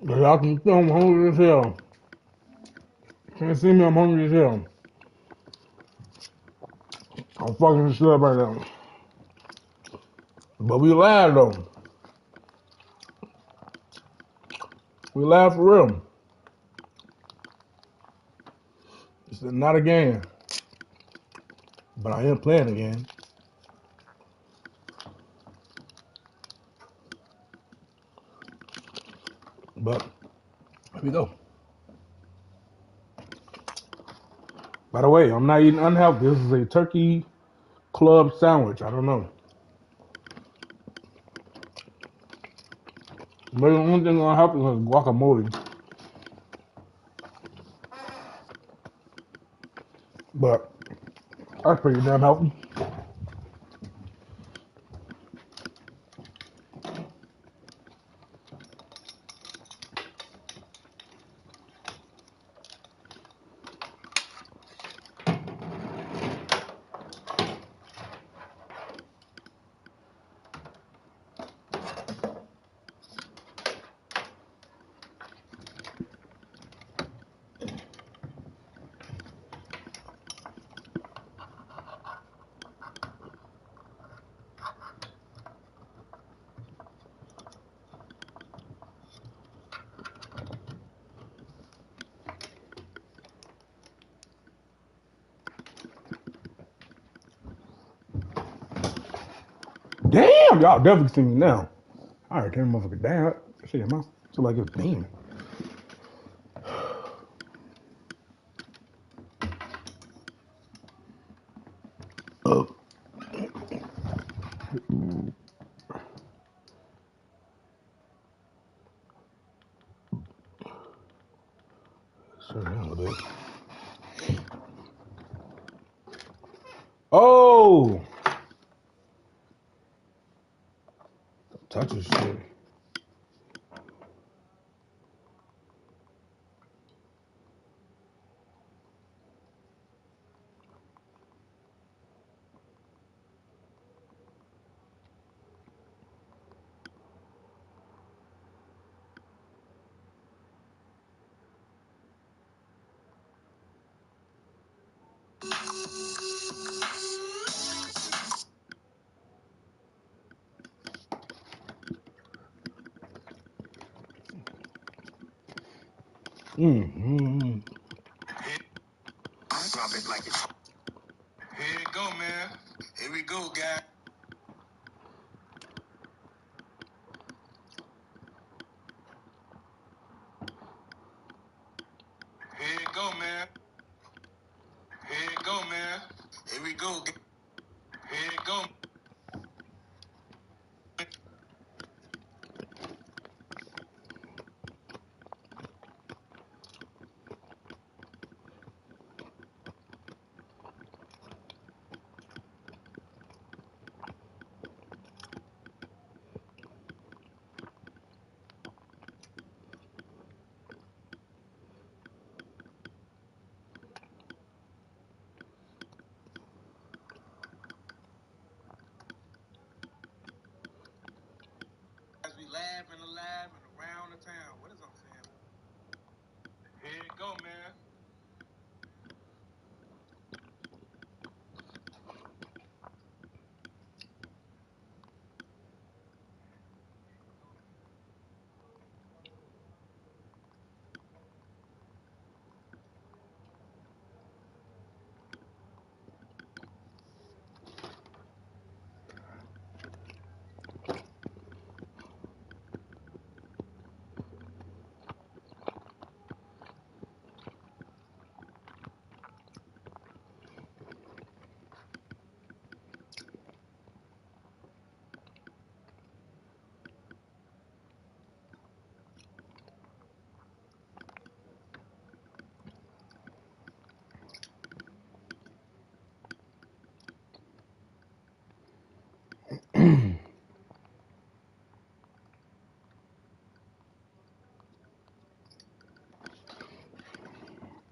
Y'all can tell I'm hungry as hell. Can't see me, I'm hungry as hell. I'm fucking shit up right now. But we laugh though. We laugh for real. It's not a game. But I am playing a game. But here we go. By the way, I'm not eating unhealthy. This is a turkey club sandwich. I don't know. Maybe the only thing gonna help is guacamole. But that's pretty damn healthy. Damn, y'all definitely see me now. All right, damn motherfucker down. Shit, I feel like it's beaming. Oh, slow down a bit. Oh, touch this shit. Mm-hmm. Drop it like it's. Here we go, man. Here we go, guys. Here we go, man. Here we go, man. Here we go. Here we go. As we laugh and alive and around the town. What is I'm saying? Here we go, man.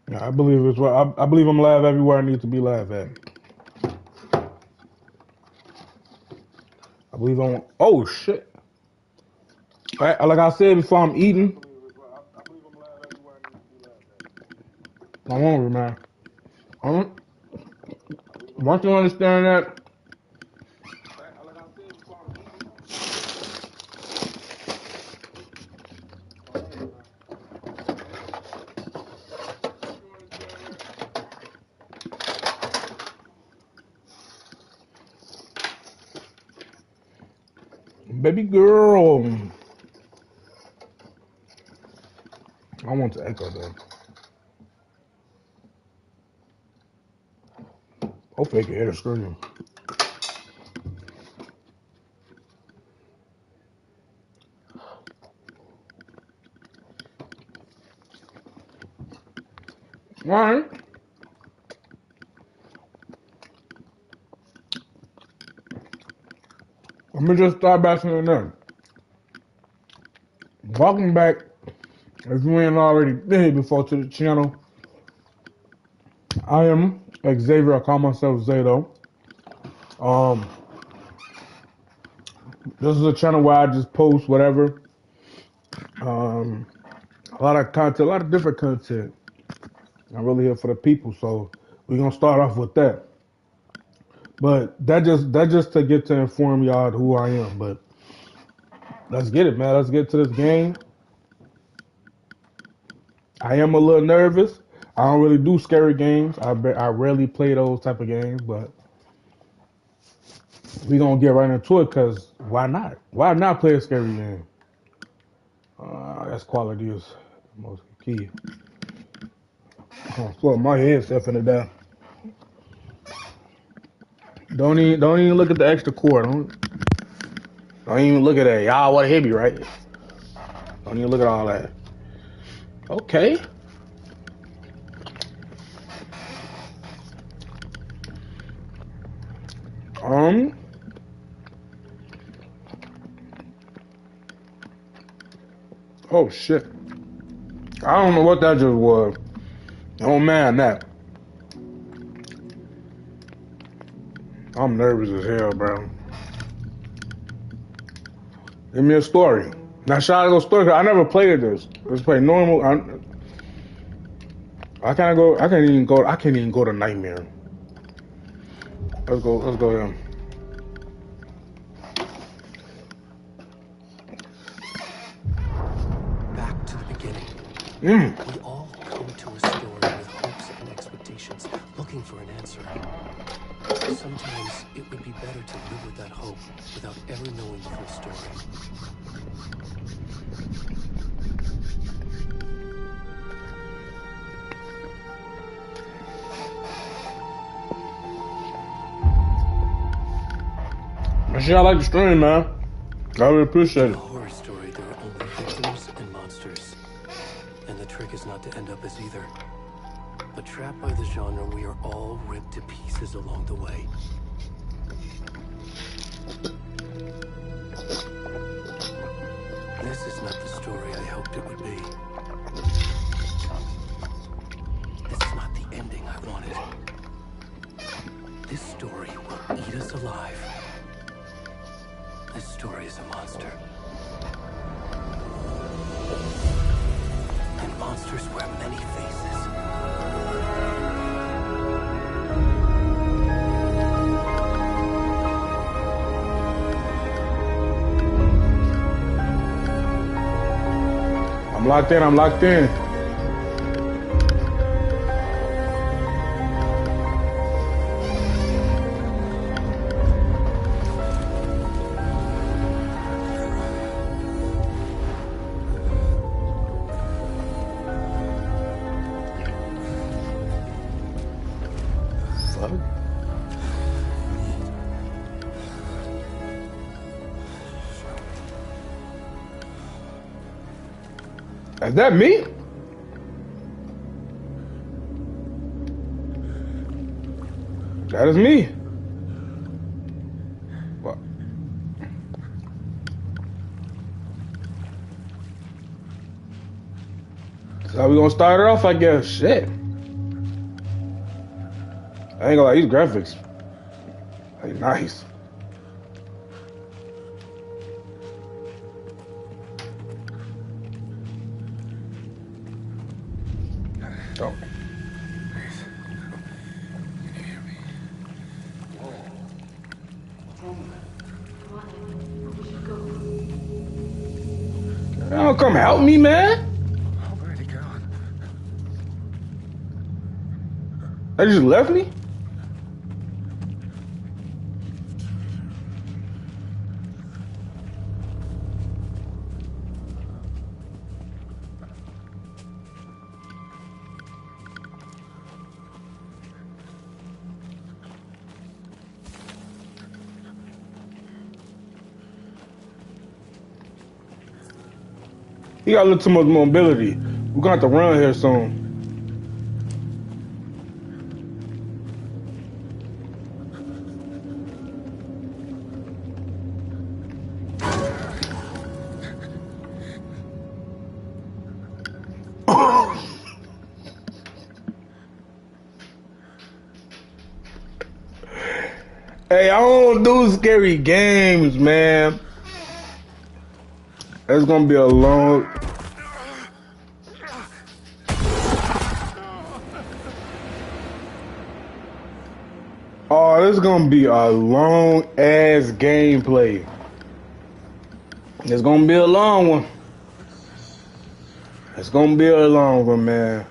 Yeah, I believe it's what I believe I'm live everywhere I need to be live at. I believe I'm. Oh shit! Like I said before, I'm eating. I'm hungry, man. I'm, once you understand that, Like I said before, baby girl. I want to echo though. Hopefully, they can hear the scream. All right. Let me just start back in there. Welcome back. If you ain't already been before to the channel, I am Xavier. I call myself Zato. Um, this is a channel where I just post whatever. Um, a lot of content, a lot of different content. I'm really here for the people, so we're gonna start off with that. But that just to get to inform y'all who I am. But let's get it, man. Let's get to this game. I am a little nervous. I don't really do scary games. I rarely play those type of games, but we gonna get right into it because why not? Why not play a scary game? That's quality is the most key. Oh, floor my head stuff in the down. Don't even look at the extra cord. Don't even look at that. Y'all want to hit me, right? Don't even look at all that. Okay. Oh shit. I don't know what that just was. Oh man, that. I'm nervous as hell, bro. Give me a story. Now, shout out to story. I never played this. Let's play normal. I can't go. I can't even go. I can't even go to nightmare. Let's go. Let's go here. Back to the beginning. We all come to a story with hopes and expectations, looking for an answer. Sometimes it would be better to live with that hope without ever knowing the full story. Shit, I like the stream, man. I really appreciate In it. a horror story, there are only victims and monsters. And the trick is not to end up as either. But trapped by the genre, we are all ripped to pieces along the way. This is not the story I hoped it would be. This is not the ending I wanted. This story will eat us alive. This story is a monster. And monsters wear many faces. I'm locked in. I'm locked in. Fuck. Is that me? That is me. What? So we gonna start it off, I guess. Shit. I ain't gonna lie, these graphics. Like, nice. Oh. come help me, man? Where'd he go? They just left me? He got a little too much mobility. We're gonna have to run here soon. Hey, I don't do scary games, man. It's gonna be a long... Oh, this is gonna be a long ass gameplay. It's gonna be a long one. It's gonna be a long one, man.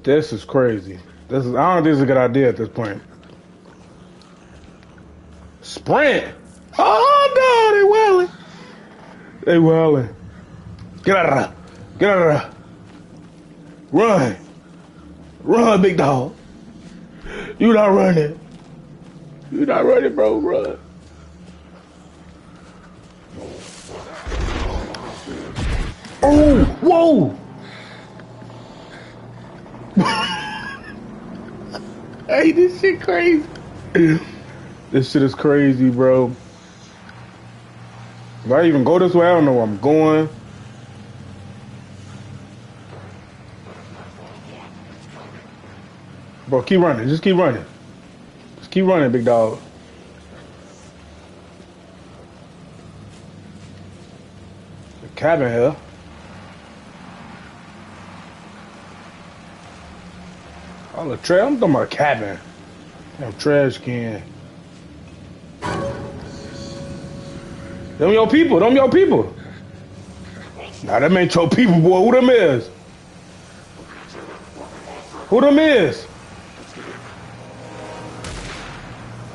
This is crazy. I don't think this is a good idea at this point. Sprint! Oh no, they wailing. Get out of there. Get out of there. Run. Run, big dog. You not running. You not running, bro. Run. Oh, whoa. Hey, this shit crazy. This shit is crazy, bro. If I even go this way, I don't know where I'm going. Bro, keep running. Just keep running. Just keep running, big dog. The cabin here. Oh, the trash. I'm talking about a cabin. Damn trash can. Them your people. Them your people. Nah, them ain't your people, boy. Who them is? Who them is?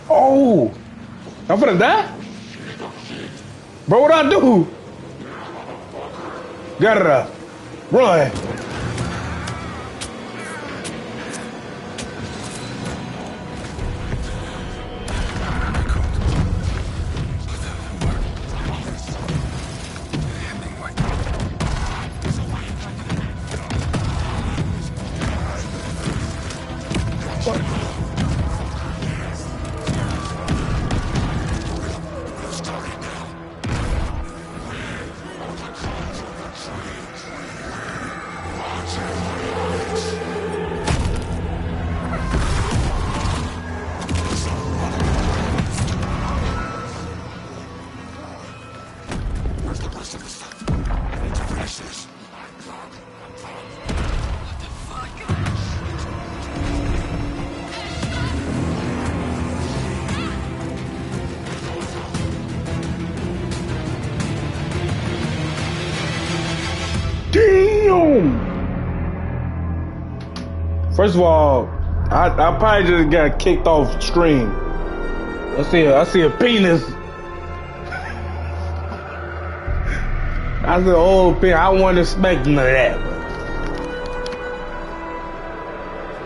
Oh. I'm finna die? Bro, what I do? Got it up. Run. First of all, I probably just got kicked off stream. I see a penis. I said, oh, penis. I wasn't expecting none of that.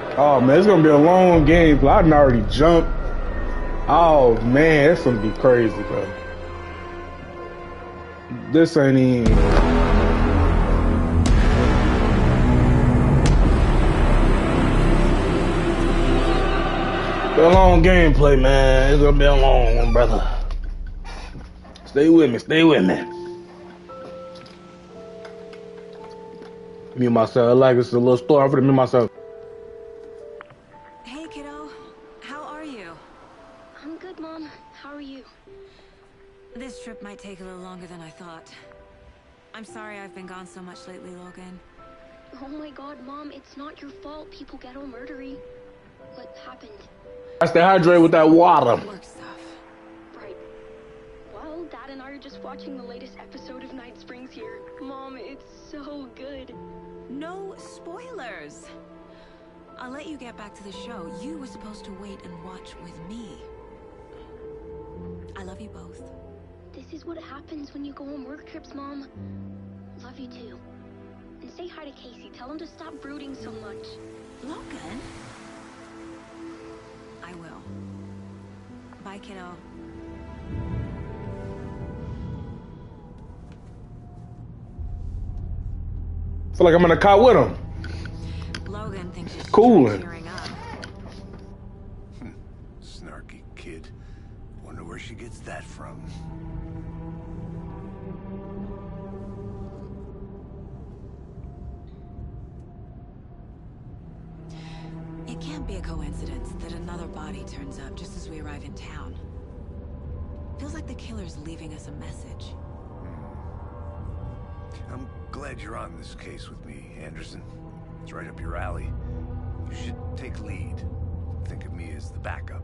But... Oh man, it's gonna be a long game. I done already jumped. Oh man, it's gonna be crazy, bro. This ain't even. A long gameplay, man. It's gonna be a long one, brother. Stay with me, stay with me. Me and myself, I like it's a little story for me and myself. Hey, kiddo. How are you? I'm good, Mom. How are you? This trip might take a little longer than I thought. I'm sorry I've been gone so much lately, Logan. Oh my god, Mom, it's not your fault people get all murdery. What happened? Stay hydrated with that water. Work stuff. Right. Well, Dad and I are just watching the latest episode of Night Springs here. Mom, it's so good. No spoilers. I'll let you get back to the show. You were supposed to wait and watch with me. I love you both. This is what happens when you go on work trips, Mom. Love you too. And say hi to Casey. Tell him to stop brooding so much. Logan? I will. Bye, kiddo. Feel like I'm in a car with him. Logan thinks you should Coolin'. try cheering up. Snarky kid. Wonder where she gets that from. It can't be a coincidence that another body turns up just as we arrive in town. Feels like the killer's leaving us a message. I'm glad you're on this case with me, Anderson. It's right up your alley. You should take lead. Think of me as the backup.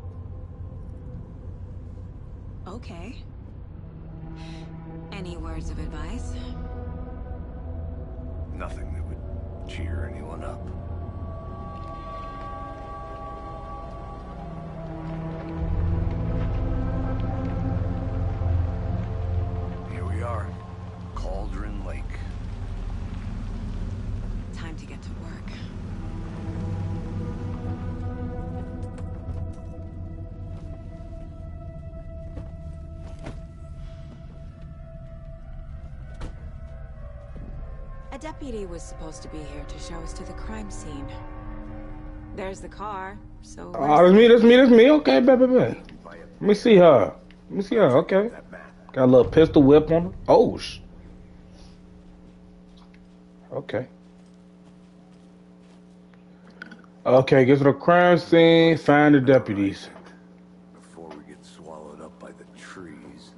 Okay. Any words of advice? Nothing that would cheer anyone up. Here we are. Cauldron Lake. Time to get to work. A deputy was supposed to be here to show us to the crime scene. There's the car, so... Oh, that's me. Okay, baby. Let me see her. Okay. Got a little pistol whip on her. Oh, okay. Okay, get to the crime scene, find the deputies. Before we get swallowed up by the trees.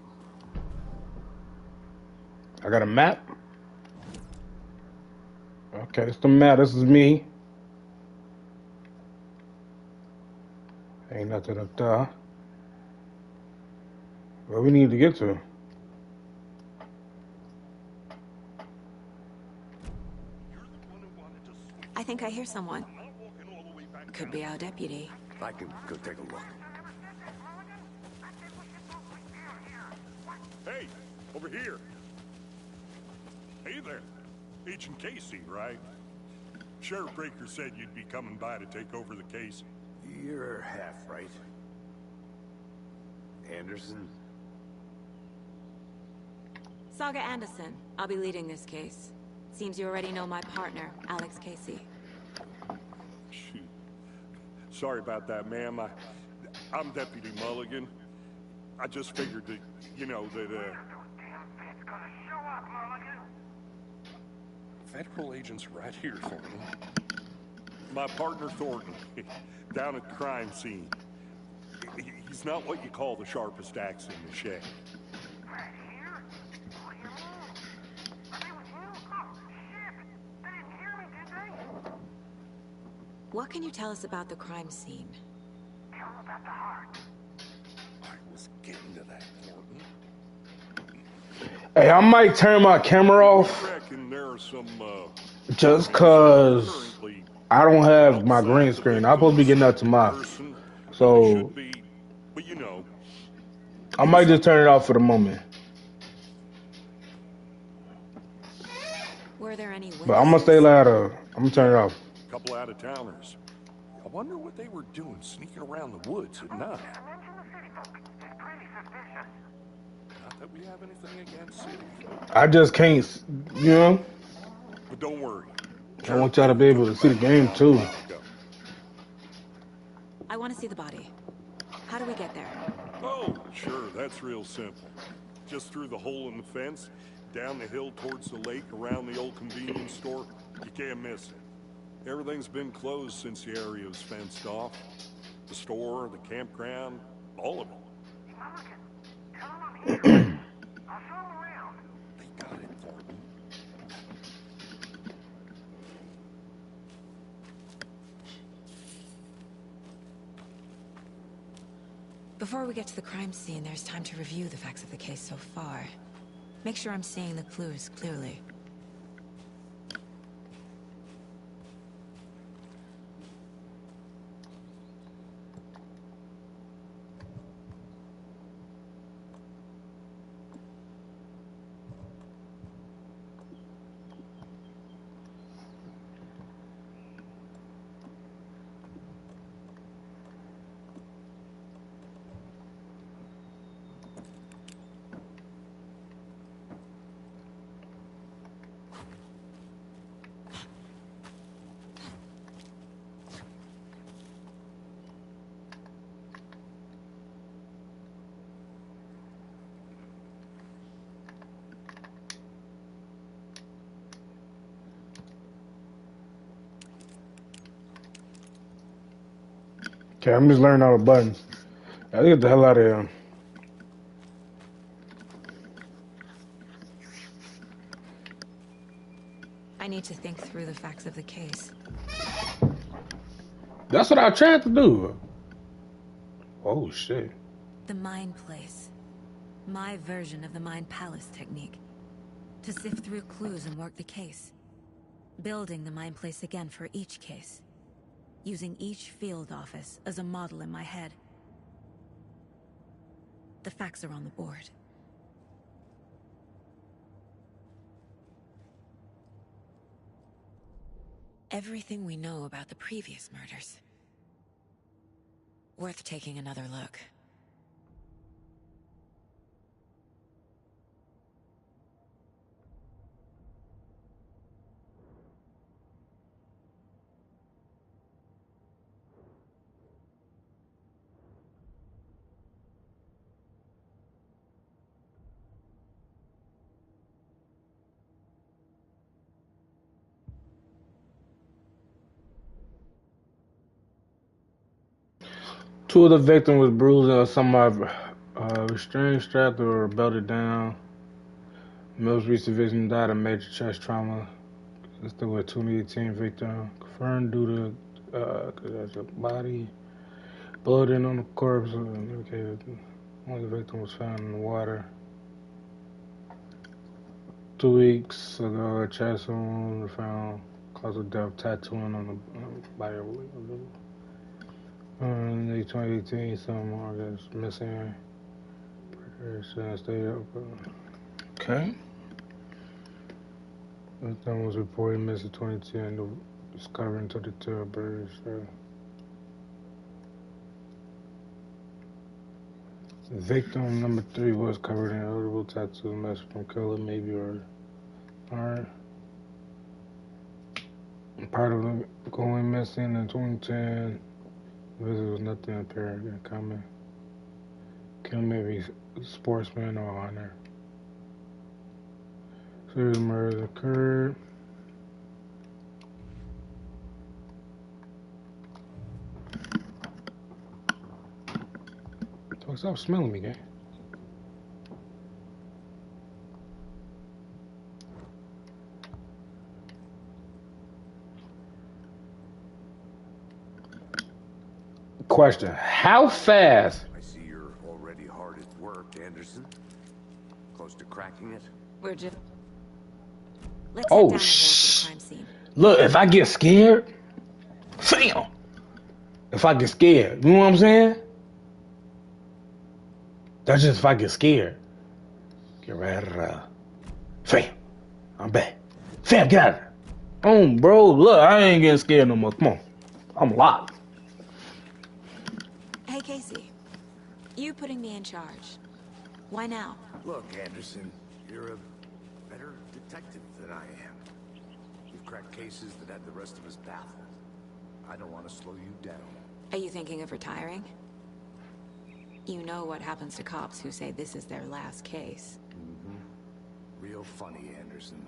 I got a map. Okay, it's the map. This is me. Ain't nothing up there. Where we need to get to? I think I hear someone. Could be our deputy. I can go take a look. Hey, over here. Hey there. Agent Casey, right? Sheriff Breaker said you'd be coming by to take over the case. You're half right. Anderson? Saga Anderson. I'll be leading this case. Seems you already know my partner, Alex Casey. Shoot. Sorry about that, ma'am. I'm Deputy Mulligan. I just figured that, Federal agents right here, Thornton. My partner, Thornton, down at the crime scene. He's not what you call the sharpest axe in the shed. What can you tell us about the crime scene? Tell him about the heart. I was getting to that, Thornton. Hey, I might turn my camera off I reckon there are some, just cause I don't have my green screen. I'm supposed to be getting that tomorrow. So but I might just turn it off for the moment. Were there any witnesses? But I'm gonna stay louder. I'm gonna turn it off. a couple out-of-towners. I wonder what they were doing sneaking around the woods at night. Not that we have anything against city folk. I just can't, But don't worry. I want y'all to be able to see the game too. I want to see the body. How do we get there? Oh, sure, that's real simple. Just through the hole in the fence, down the hill towards the lake, around the old convenience store. You can't miss it. Everything's been closed since the area was fenced off. The store, the campground, all of it. They got it, Thornton. Before we get to the crime scene, there's time to review the facts of the case so far. Make sure I'm seeing the clues clearly. Okay, I'm just learning all the buttons. Let's get the hell out of here. I need to think through the facts of the case. That's what I tried to do. Oh, shit. The Mind Place. My version of the Mind Palace technique. To sift through clues and work the case. Building the Mind Place again for each case. Using each field office as a model in my head. The facts are on the board. Everything we know about the previous murders. Worth taking another look. Two of the victims was bruised and some restrained, strapped, or belted down. Most recent victim died of major chest trauma. This was 2018 victim. Confirmed due to the body bloating on the corpse. Indicated only victim was found in the water. 2 weeks ago, a chest wound was found. Cause of death tattooing on the body. In 2018, some more that's missing. Stayed up. Okay. Victim was reported missing 2010. Discovered into the tail birds. Victim number 3 was covered in audible tattoo mess from killer, maybe, or alright. Part of them going missing in 2010. There was nothing apparent in common. Kill maybe sportsman or honor. Serious murder occurred. So stop smelling me, guy. Question: how fast? I see you're already hard at work, Anderson. Close to cracking it? We're just... Let's Oh, head down the hill to the crime scene. Look, if I get scared, damn. If I get scared, you know what I'm saying? That's just if I get scared. Get right out of there. Fam, I'm back. Fam, get out of there. Oh, bro, look, I ain't getting scared no more. Come on. I'm locked. Hey, Casey. You putting me in charge. Why now? Look, Anderson, you're a better detective than I am. You've cracked cases that had the rest of us baffled. I don't want to slow you down. Are you thinking of retiring? You know what happens to cops who say this is their last case. Mm-hmm. Real funny, Anderson.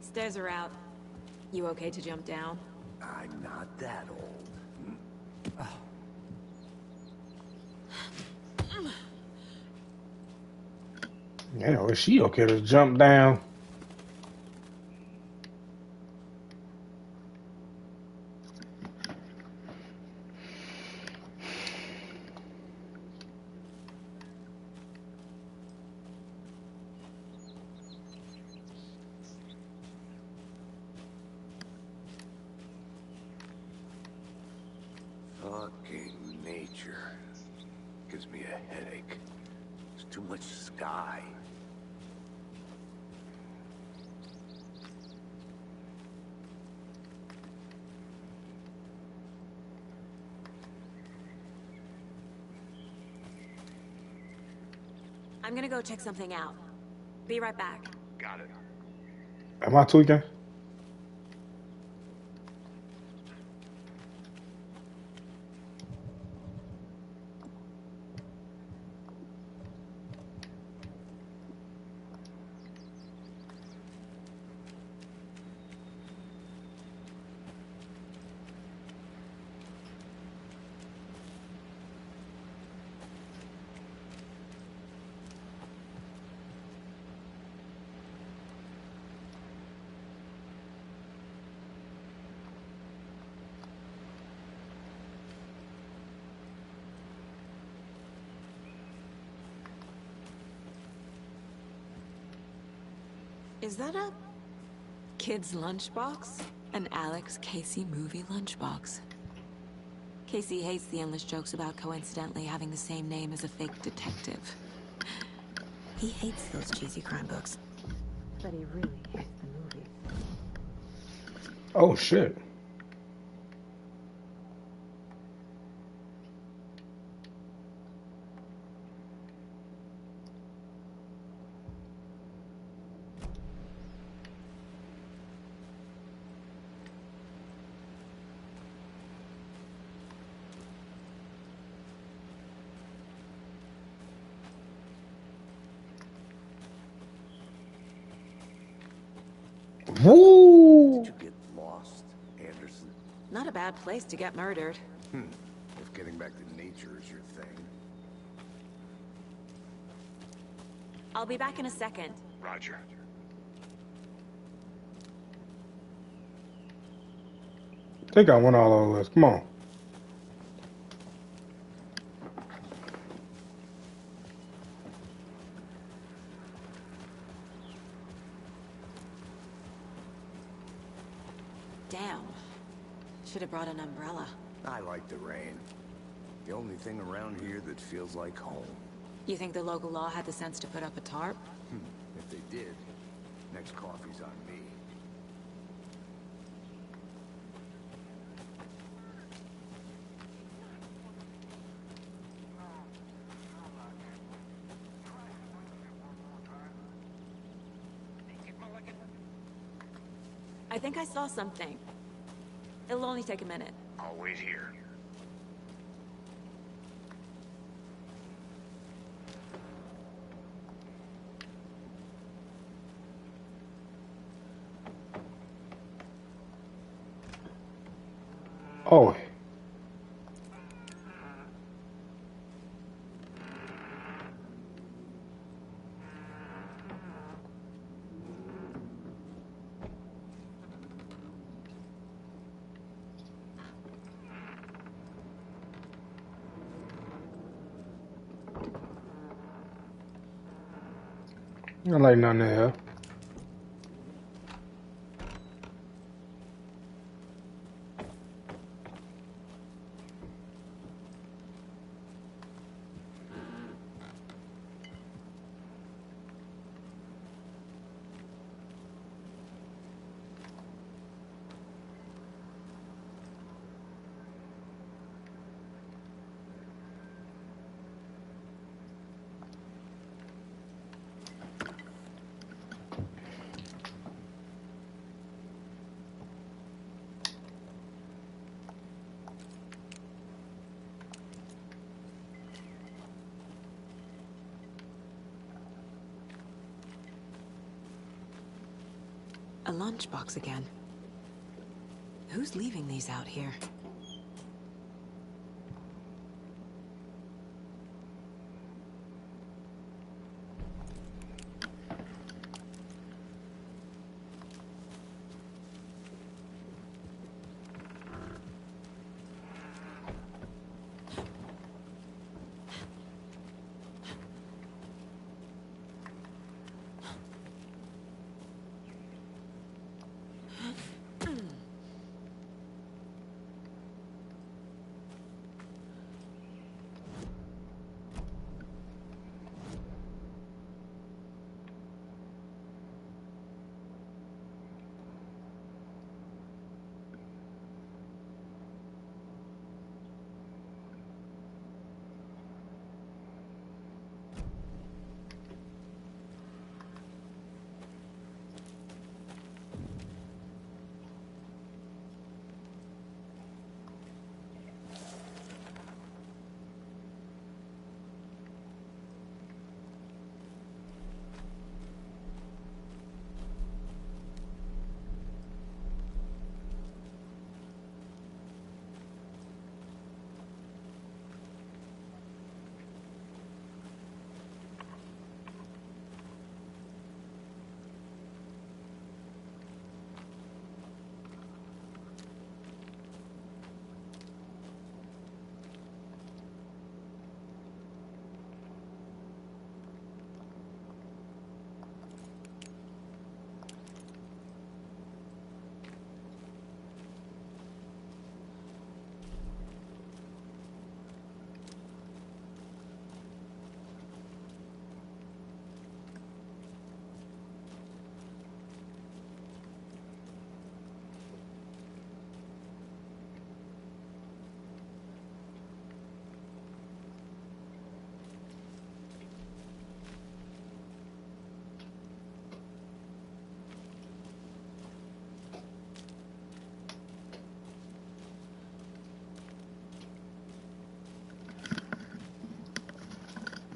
Stairs are out. You okay to jump down? I'm not that old. Yeah, is she okay to jump down? Fucking nature. Gives me a headache. There's too much sky. I'm gonna go check something out. Be right back. Got it. Am I tweaking? Is that a kid's lunchbox? An Alex Casey movie lunchbox. Casey hates the endless jokes about coincidentally having the same name as a fake detective. He hates those cheesy crime books. But he really hates the movie. Oh shit. Woo! Did you get lost, Anderson? Not a bad place to get murdered. If getting back to nature is your thing. I'll be back in a second. Roger. I think I went all over this. Come on. Damn. Should have brought an umbrella. I like the rain. The only thing around here that feels like home. You think the local law had the sense to put up a tarp? If they did, next coffee's on me. I think I saw something. It'll only take a minute. I'll wait here. Oh. I like nothing there. lunchbox again. Who's leaving these out here?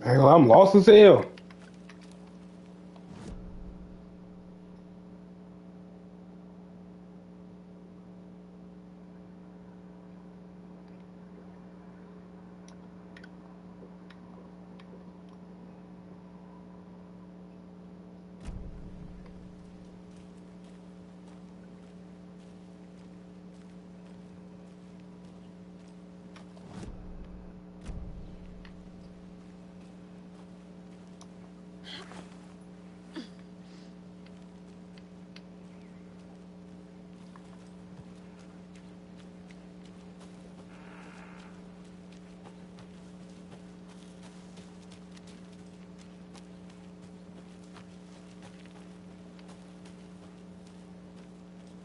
Hang on, I'm lost as hell.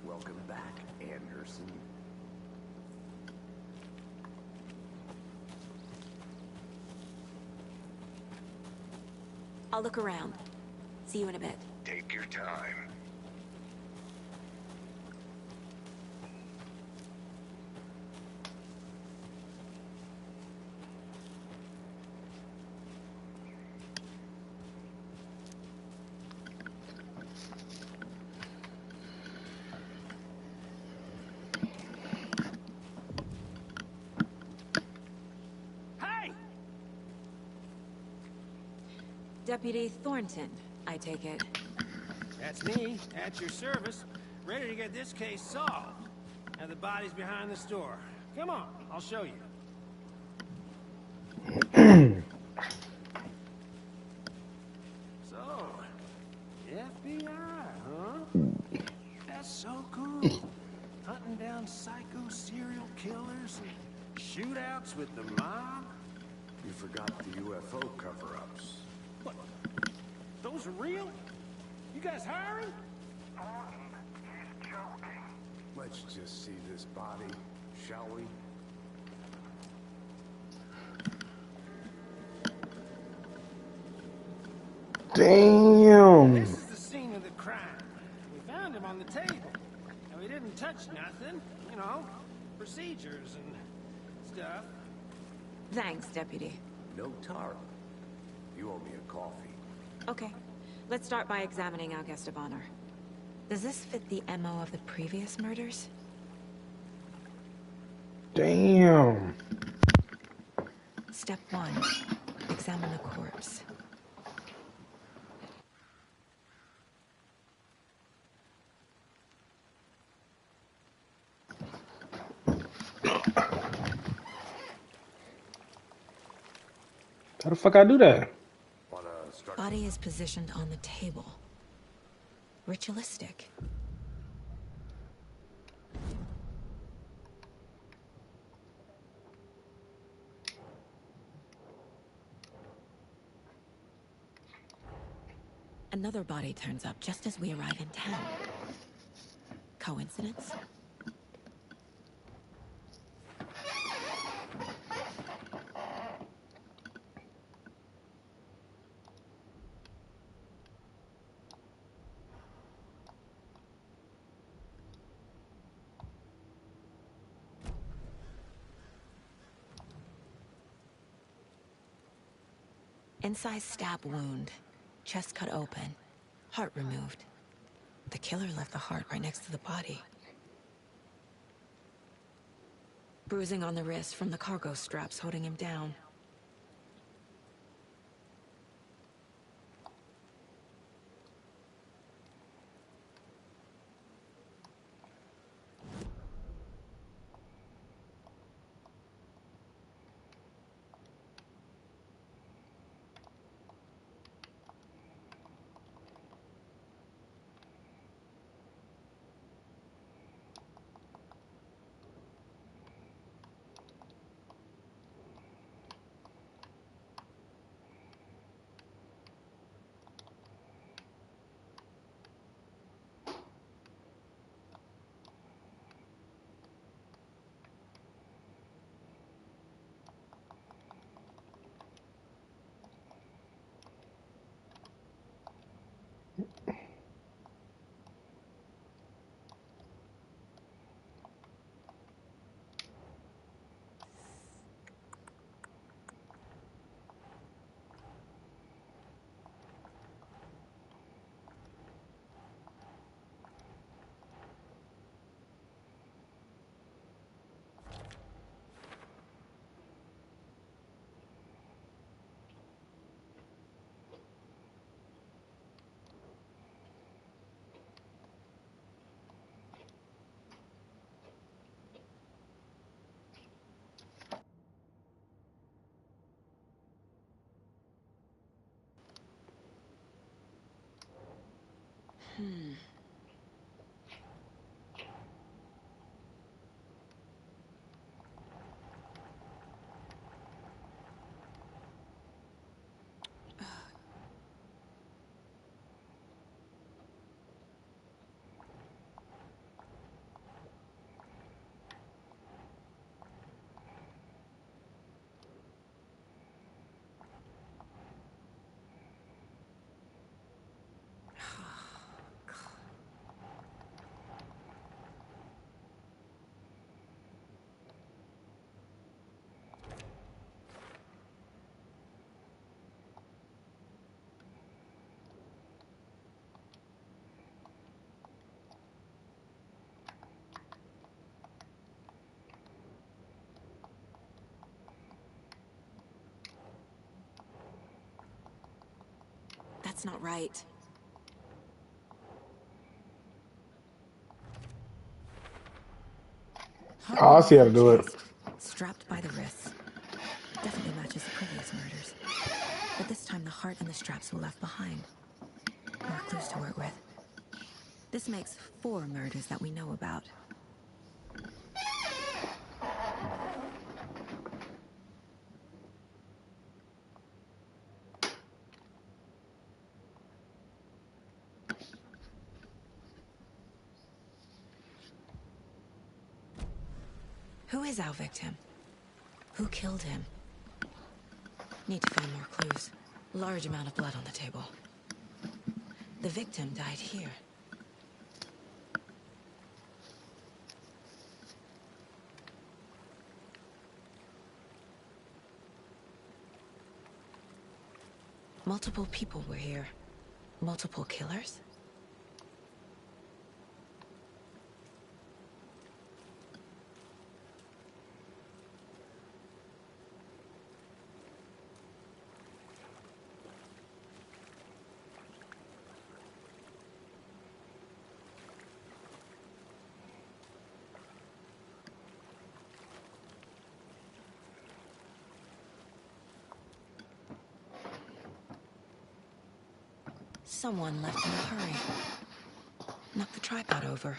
Welcome back, Anderson. I'll look around. See you in a bit. Take your time. Deputy Thornton, I take it. That's me, at your service, ready to get this case solved. Now the body's behind the store. Come on, I'll show you. So, FBI, huh? That's so cool. Hunting down psycho serial killers and shootouts with the mob. You forgot the UFO cover-ups. What? Those are real? You guys hiring? He's joking. Let's just see this body, shall we? Damn. This is the scene of the crime. We found him on the table. And we didn't touch nothing. You know, procedures and stuff. Thanks, Deputy. No tar. You owe me a coffee. Okay. Let's start by examining our guest of honor. Does this fit the MO of the previous murders? Damn. Step 1. Examine the corpse. How the fuck I do that? Body is positioned on the table. Ritualistic. Another body turns up just as we arrive in town. Coincidence? Incised stab wound. Chest cut open. Heart removed. The killer left the heart right next to the body. Bruising on the wrist from the cargo straps holding him down. That's not right. Heart Oh, I see how to removed do from it. chest, strapped by the wrists. Definitely matches the previous murders. But this time the heart and the straps were left behind. More clues to work with. This makes 4 murders that we know about. Who is our victim? Who killed him? Need to find more clues. Large amount of blood on the table. The victim died here. Multiple people were here. Multiple killers? Someone left in a hurry. Knocked the tripod over.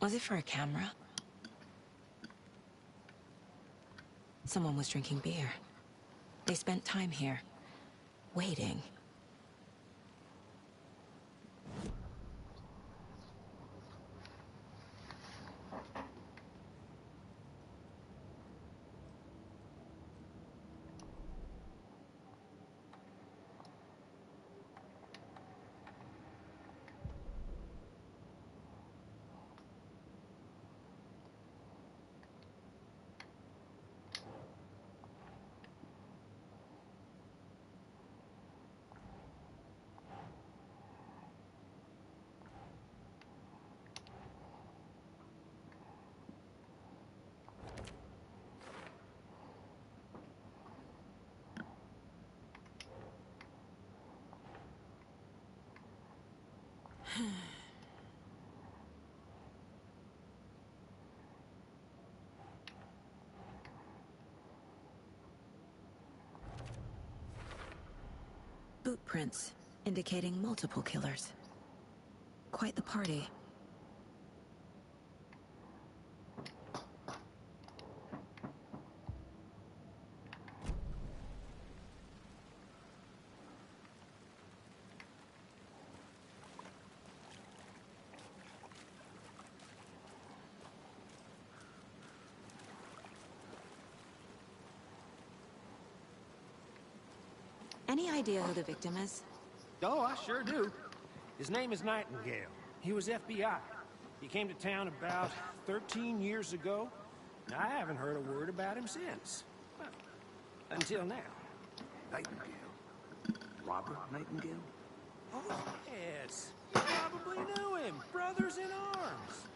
Was it for a camera? Someone was drinking beer. They spent time here, waiting. Boot prints, indicating multiple killers. Quite the party. Any idea who the victim is? Oh, I sure do. His name is Nightingale. He was FBI. He came to town about 13 years ago. I haven't heard a word about him since. Well, until now. Nightingale? Robert Nightingale? Oh, yes. You probably knew him. Brothers in arms.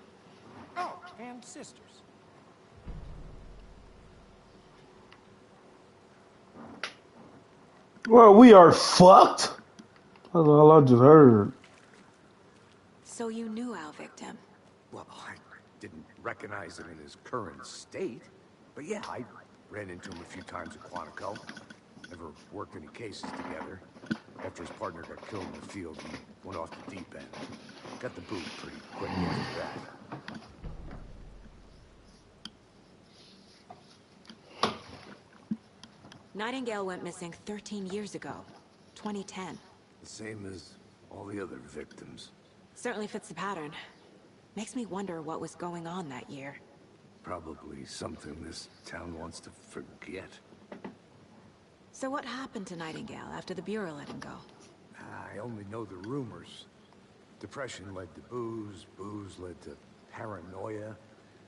Oh, and sisters. Well, we are fucked. That's all I just heard. So you knew our victim? Well, I didn't recognize him in his current state. But yeah, I ran into him a few times at Quantico. Never worked any cases together. After his partner got killed in the field, he went off the deep end. Got the boot pretty quick after that. Nightingale went missing 13 years ago, 2010. The same as all the other victims. Certainly fits the pattern. Makes me wonder what was going on that year. Probably something this town wants to forget. So what happened to Nightingale after the Bureau let him go? I only know the rumors. Depression led to booze, booze led to paranoia.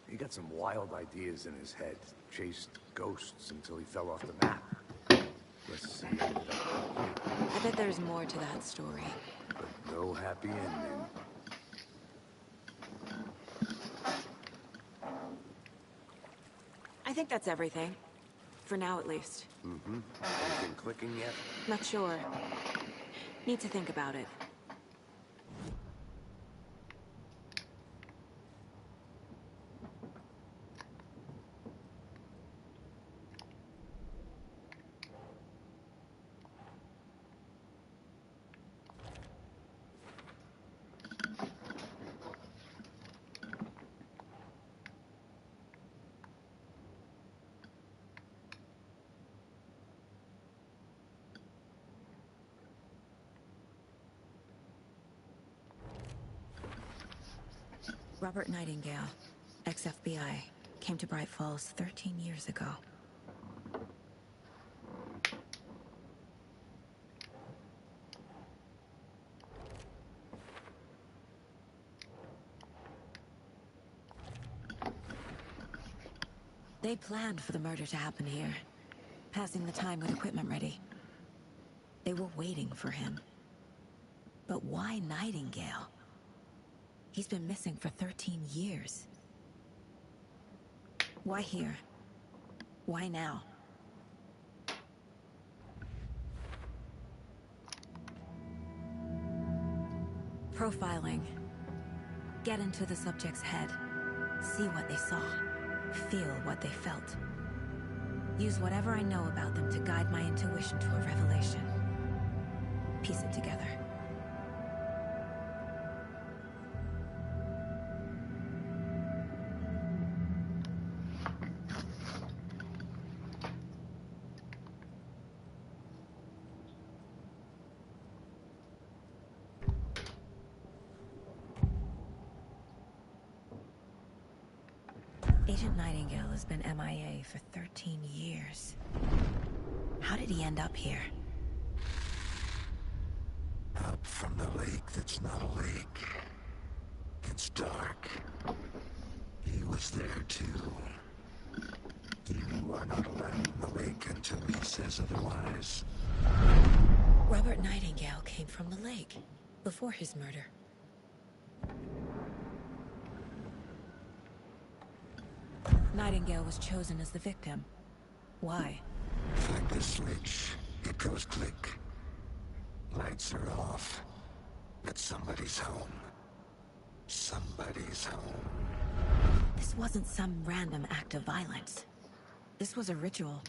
He got some wild ideas in his head, chased ghosts until he fell off the map. Let's see. I bet there's more to that story. But no happy ending. I think that's everything. For now, at least. Mm-hmm. Anything clicking yet? Not sure. Need to think about it. Robert Nightingale, ex-FBI, came to Bright Falls 13 years ago. They planned for the murder to happen here, passing the time with equipment ready. They were waiting for him. But why Nightingale? He's been missing for 13 years. Why here? Why now? Profiling. Get into the subject's head. See what they saw. Feel what they felt. Use whatever I know about them to guide my intuition to a revelation. piece it together. Agent Nightingale has been MIA for 13 years. How did he end up here? Up from the lake that's not a lake. It's dark. He was there too. You are not allowed in the lake until he says otherwise. Robert Nightingale came from the lake, before his murder. Nightingale was chosen as the victim. Why? Flick the switch. It goes click. Lights are off. But somebody's home. Somebody's home. This wasn't some random act of violence. This was a ritual.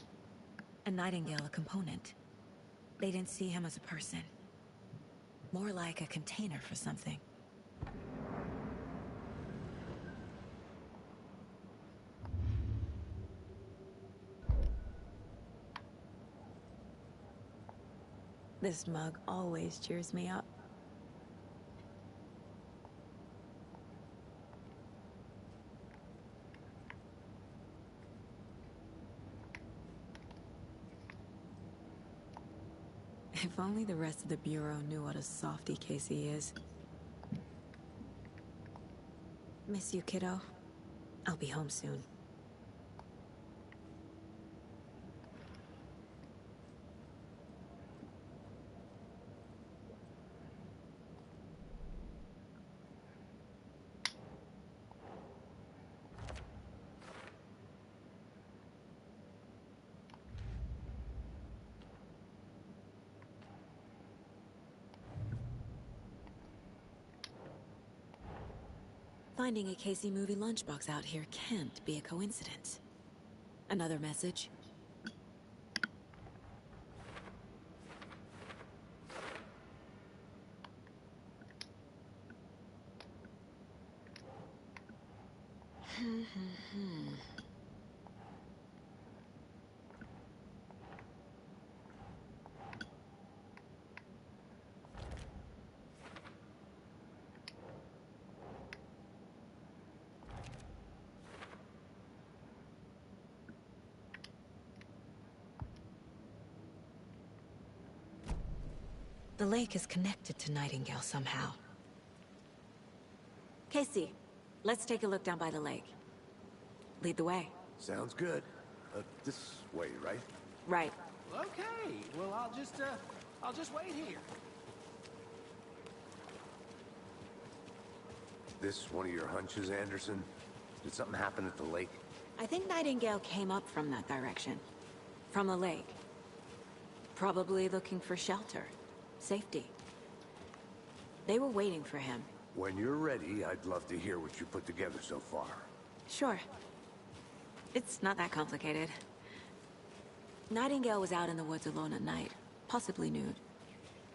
And Nightingale a component. They didn't see him as a person. More like a container for something. This mug always cheers me up. If only the rest of the Bureau knew what a softy Casey is. Miss you, kiddo. I'll be home soon. Finding a Casey movie lunchbox out here can't be a coincidence. Another message? The lake is connected to Nightingale somehow. Casey, let's take a look down by the lake. Lead the way. Sounds good. This way, right? Right. Okay, well, I'll just wait here. This one of your hunches, Anderson? Did something happen at the lake? I think Nightingale came up from that direction. From the lake. Probably looking for shelter. Safety. They were waiting for him. When you're ready, I'd love to hear what you put together so far. Sure. It's not that complicated. Nightingale was out in the woods alone at night, possibly nude.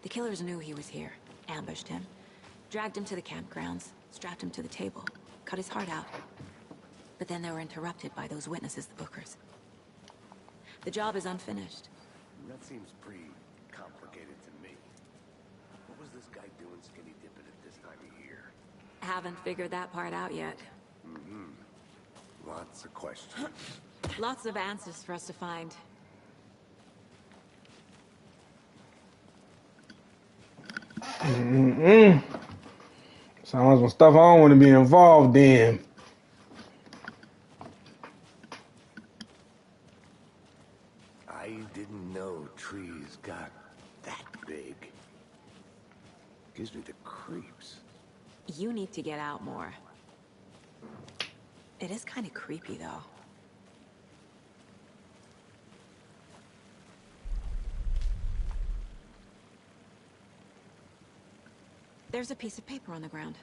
The killers knew he was here, ambushed him, dragged him to the campgrounds, strapped him to the table, cut his heart out. But then they were interrupted by those witnesses, the Bookers. The job is unfinished. That seems pretty complicated to me. What was this guy doing skinny dipping at this time of year? Haven't figured that part out yet. Lots of questions. Lots of answers for us to find. Sounds like stuff I don't want to be involved in. I didn't know trees got that big. Gives me the creeps. You need to get out more. It is kind of creepy, though. There's a piece of paper on the ground.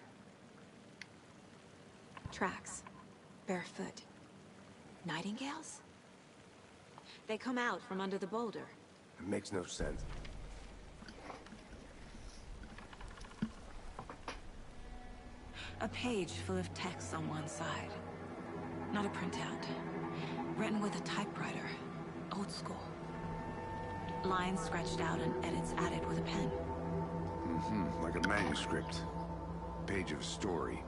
Tracks. Barefoot. Nightingales? They come out from under the boulder. It makes no sense. A page full of text on one side. Not a printout. Written with a typewriter. Old school. Lines scratched out and edits added with a pen. Like a manuscript. Page of a story.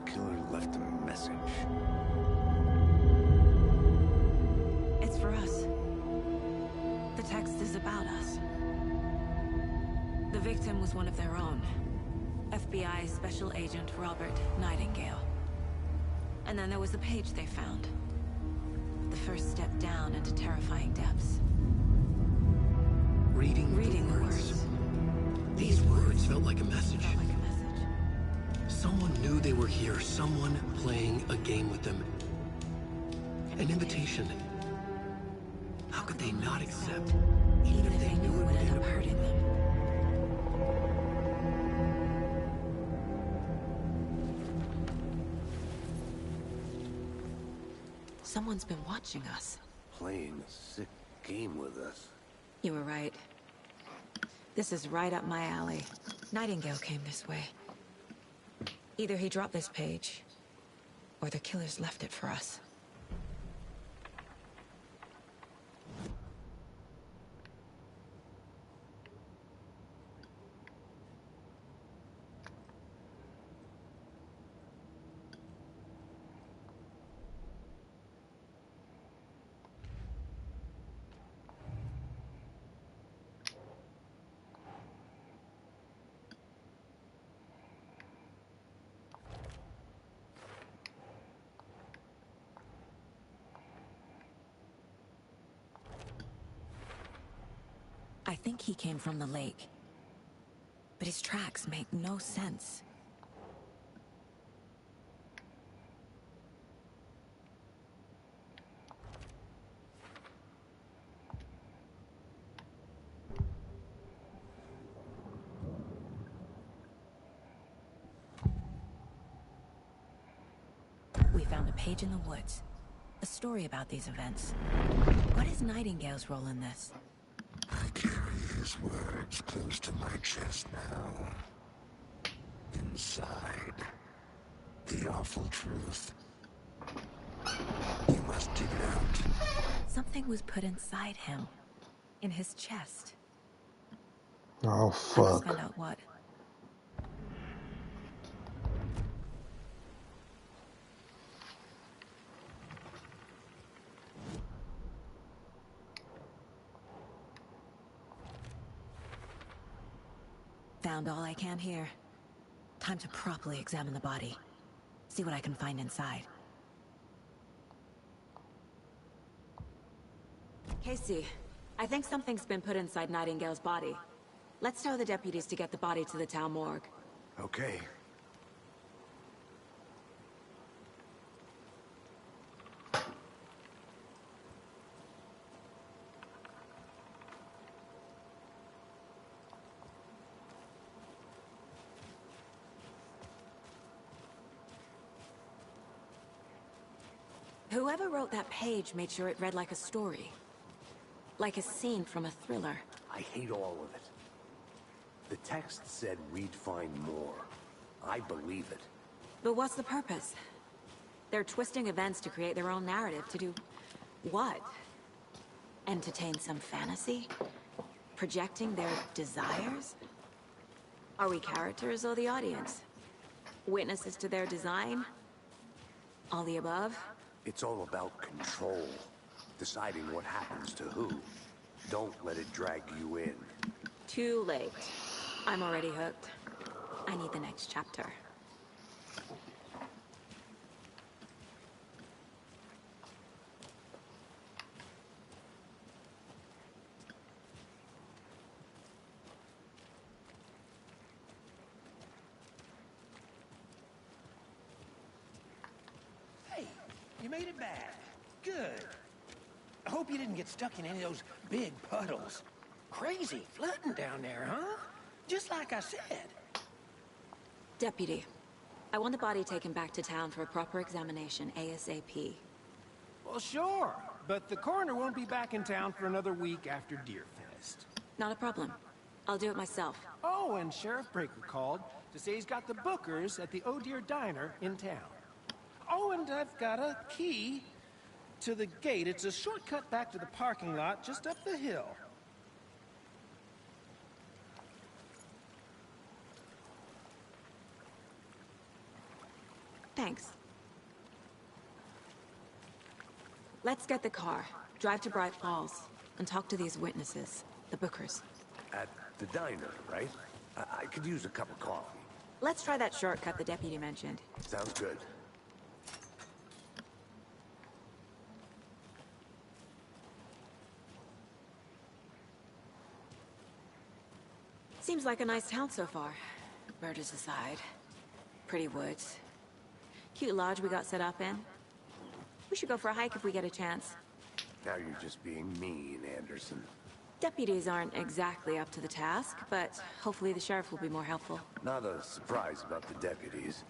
Killer left a message. It's for us. The text is about us. The victim was one of their own. FBI Special Agent Robert Nightingale. And then there was the page they found. The first step down into terrifying depths. Reading the words. These words felt like a message. Someone knew they were here. Someone playing a game with them. An invitation. How could they not accept? Even if they knew it would end up hurting them. Someone's been watching us. Playing a sick game with us. You were right. This is right up my alley. Nightingale came this way. Either he dropped this page, or the killers left it for us. I think he came from the lake. But his tracks make no sense. We found a page in the woods. A story about these events. What is Nightingale's role in this? I carry his words close to my chest now. Inside, the awful truth. You must dig it out. Something was put inside him. In his chest. Oh, Let's fuck. find out what. Found all I can here. Time to properly examine the body. See what I can find inside. Casey, I think something's been put inside Nightingale's body. Let's tell the deputies to get the body to the town morgue. Okay. Whoever wrote that page made sure it read like a story. Like a scene from a thriller. I hate all of it. The text said we'd find more. I believe it. But what's the purpose? They're twisting events to create their own narrative. To do what? Entertain some fantasy? Projecting their desires? Are we characters or the audience? Witnesses to their design? All the above? It's all about control. Deciding what happens to who. Don't let it drag you in. Too late. I'm already hooked. I need the next chapter. Hey, you made it back. Good. I hope you didn't get stuck in any of those big puddles. Crazy flooding down there, huh? Just like I said. Deputy, I want the body taken back to town for a proper examination ASAP. Well, sure. But the coroner won't be back in town for another week after Deerfest. Not a problem. I'll do it myself. Oh, and Sheriff Breaker called. to say he's got the bookers at the Oh Dear Diner in town. Oh, and I've got a key to the gate. It's a shortcut back to the parking lot just up the hill. Thanks. Let's get the car, drive to Bright Falls, and talk to these witnesses, the bookers. At the diner, right? I could use a cup of coffee. Let's try that shortcut the deputy mentioned. Sounds good. Seems like a nice town so far. Murders aside. Pretty woods. Cute lodge we got set up in. We should go for a hike if we get a chance. Now you're just being mean, Anderson. Deputies aren't exactly up to the task, but hopefully the sheriff will be more helpful. Not a surprise about the deputies.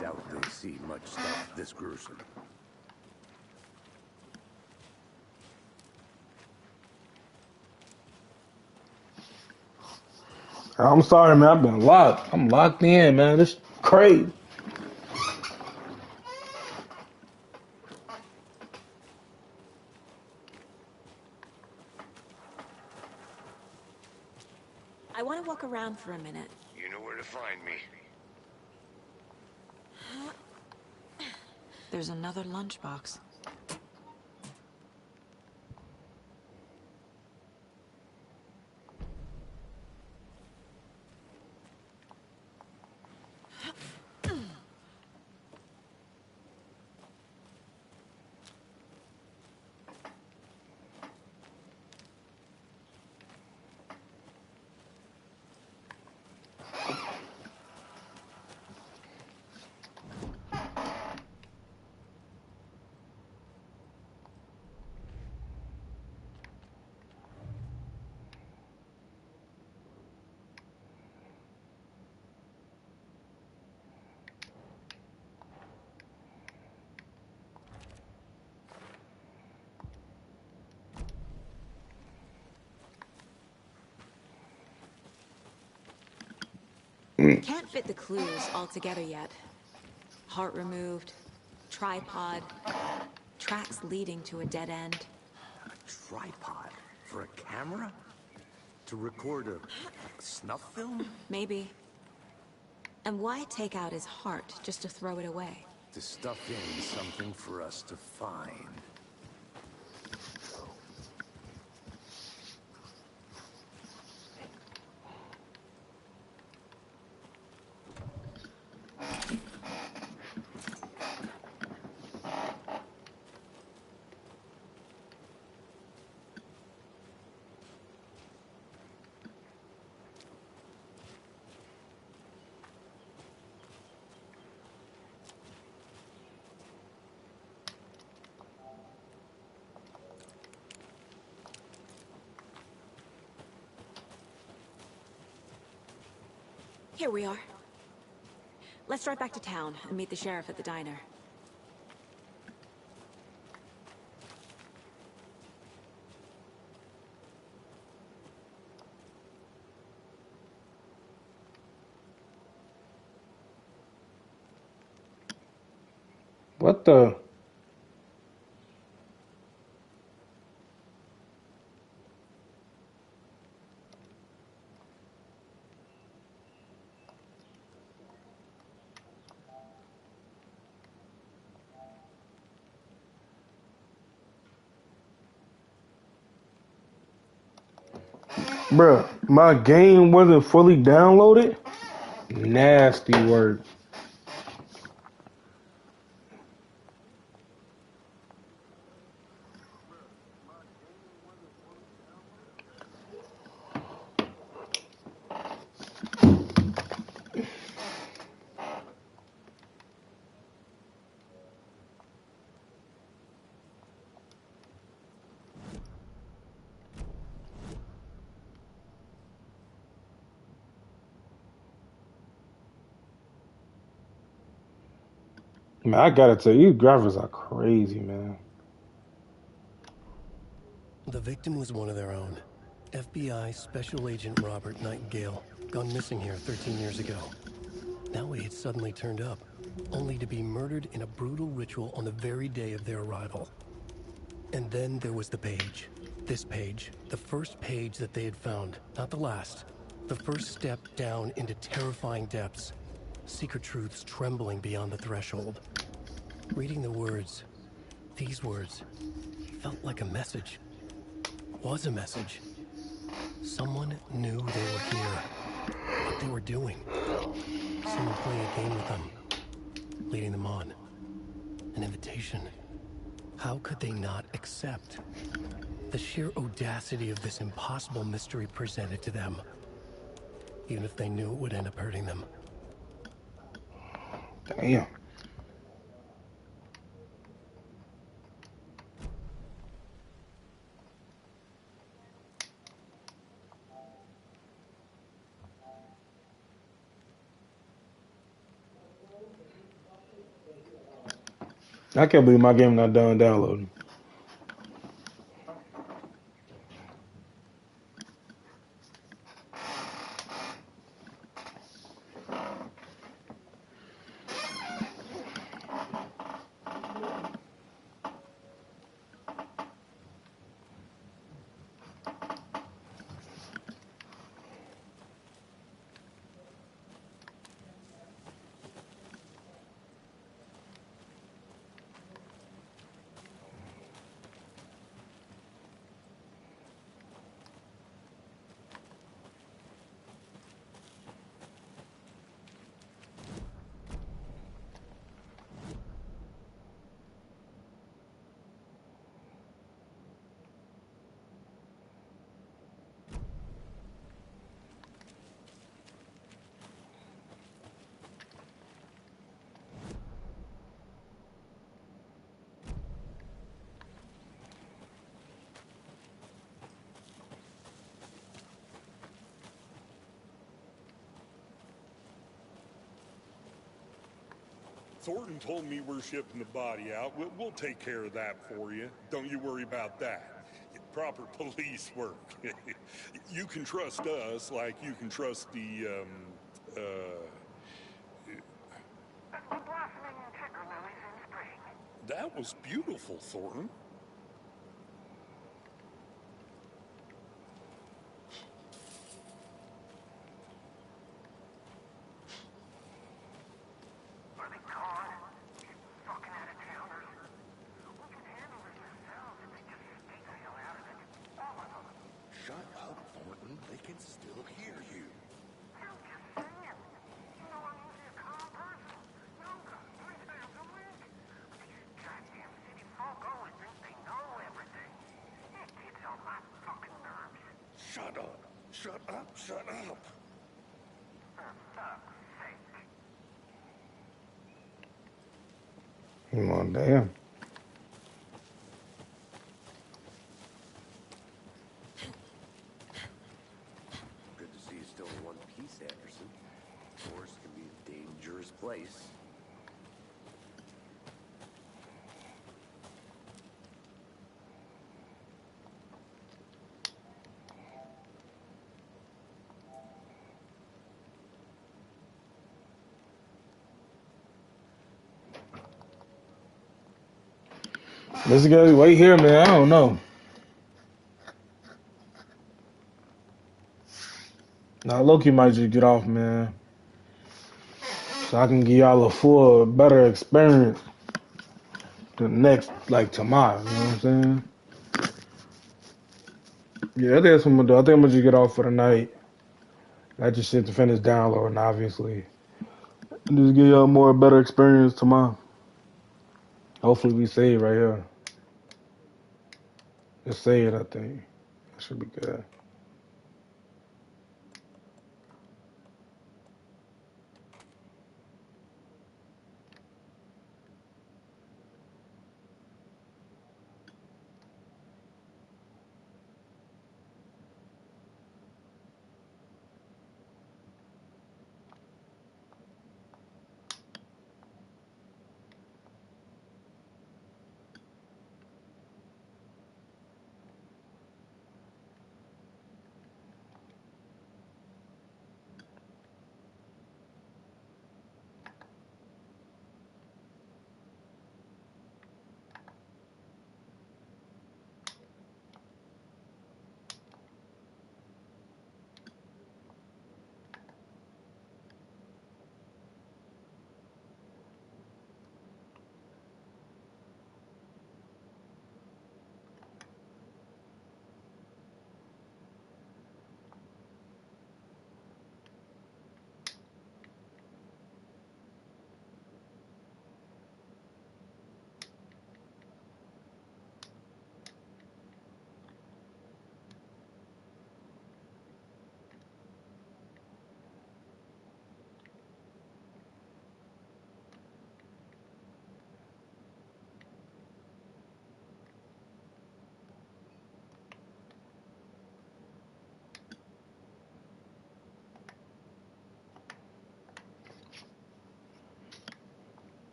Doubt they see much stuff this gruesome. I'm sorry, man. I've been locked. I'm locked in, man. This is crazy. I want to walk around for a minute. You know where to find me. There's another lunchbox. Can't fit the clues all together yet. Heart removed, tripod, tracks leading to a dead end. A tripod? For a camera? To record a snuff film? Maybe. And why take out his heart just to throw it away? To stuff in something for us to find. Here we are. Let's drive back to town and meet the sheriff at the diner. What the? Bruh, my game wasn't fully downloaded? Nasty word. Man, I gotta tell you, these graphics are crazy, man. The victim was one of their own. FBI Special Agent Robert Nightingale, gone missing here 13 years ago. Now he had suddenly turned up, only to be murdered in a brutal ritual on the very day of their arrival. And then there was the page. This page, the first page that they had found, not the last. The first step down into terrifying depths. Secret truths trembling beyond the threshold. Reading the words, these words, felt like a message. Was a message. Someone knew they were here. What they were doing. Someone playing a game with them. Leading them on. An invitation. How could they not accept? The sheer audacity of this impossible mystery presented to them. Even if they knew it would end up hurting them. Damn. I can't believe my game not done downloading. Thornton told me we're shipping the body out. We'll take care of that for you. Don't you worry about that. Proper police work. You can trust us like you can trust the, That was beautiful, Thornton. Shut up, Thornton. They can still hear you. Shut up. Shut up. Shut up. Come on, damn. Good to see you still in one piece, Anderson. Forest can be a dangerous place. Let's go wait here, man. I don't know. Now Loki might just get off, man. So I can give y'all a full, better experience the next, like tomorrow. You know what I'm saying? Yeah, I think that's what I'm gonna do. I think I'm gonna just get off for the night. I just shit to finish downloading, obviously. And just give y'all more better experience tomorrow. Hopefully we save right here. Just save it, I think. That should be good.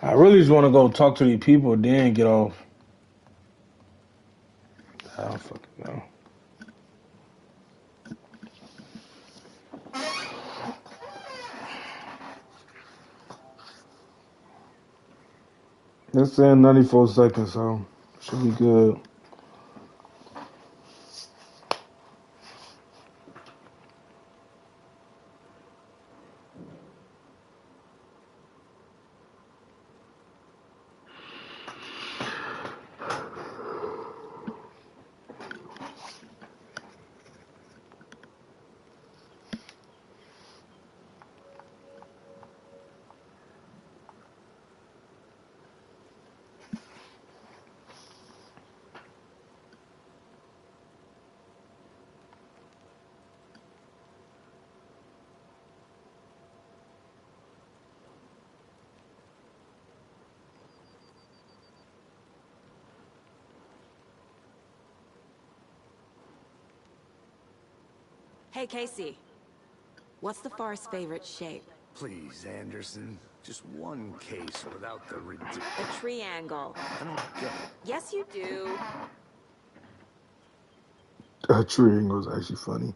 I really just want to go talk to these people, then get off. I don't fucking know. It's in 94 seconds, so should be good. Hey, Casey. What's the Forest's favorite shape? Please, Anderson. Just one case without the ridiculous... A triangle. I don't get it. Yes, you do. That triangle was actually funny.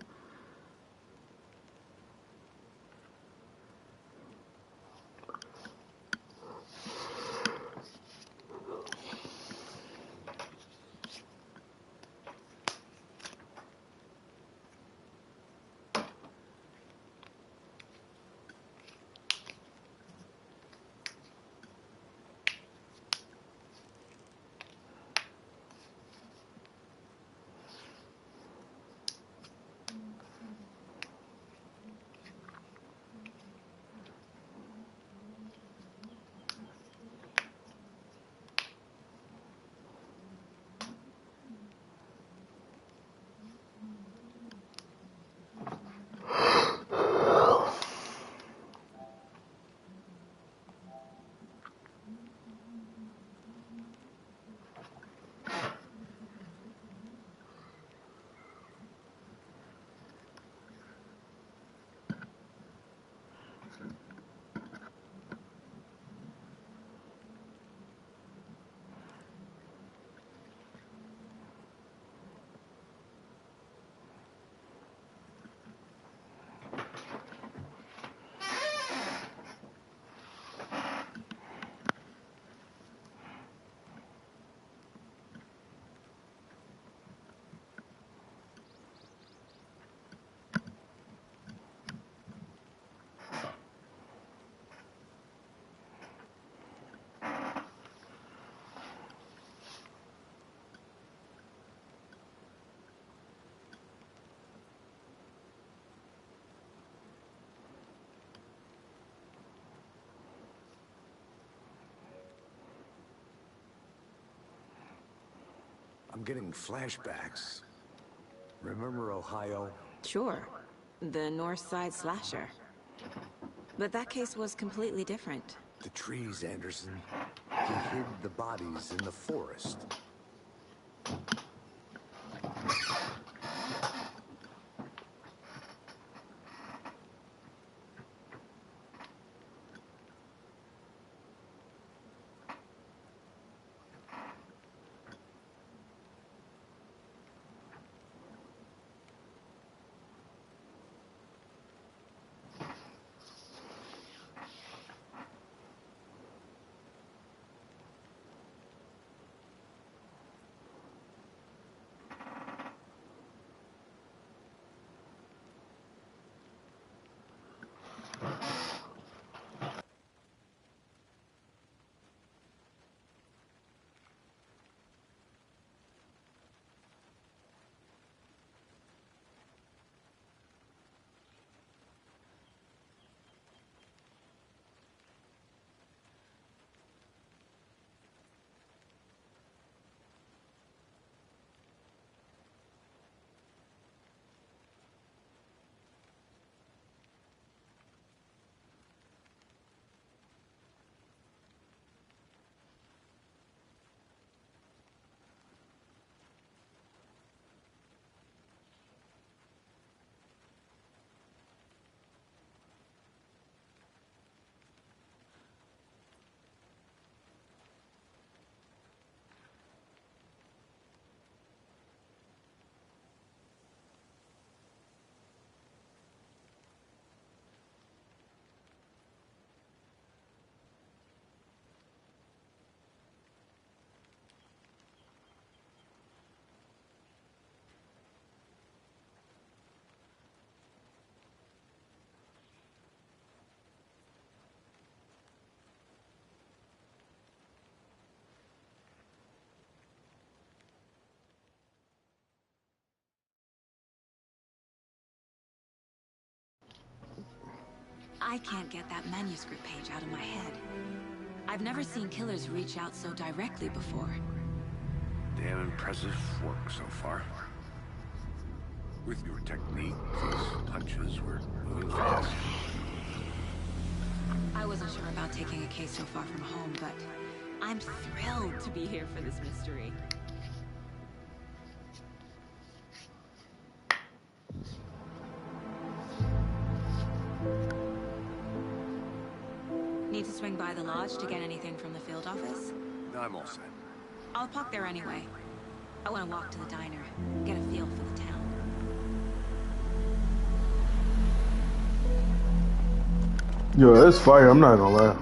I'm getting flashbacks. Remember Ohio? Sure. The North Side slasher. But that case was completely different. The trees, Anderson. He hid the bodies in the forest. I can't get that manuscript page out of my head. I've never seen killers reach out so directly before. Damn impressive work so far. With your technique, these punches were moving fast. I wasn't sure about taking a case so far from home, but I'm thrilled to be here for this mystery. Need to swing by the lodge to get anything from the field office? No, I'm all set. I'll park there anyway. I want to walk to the diner, get a feel for the town. Yo, it's fire, I'm not gonna lie.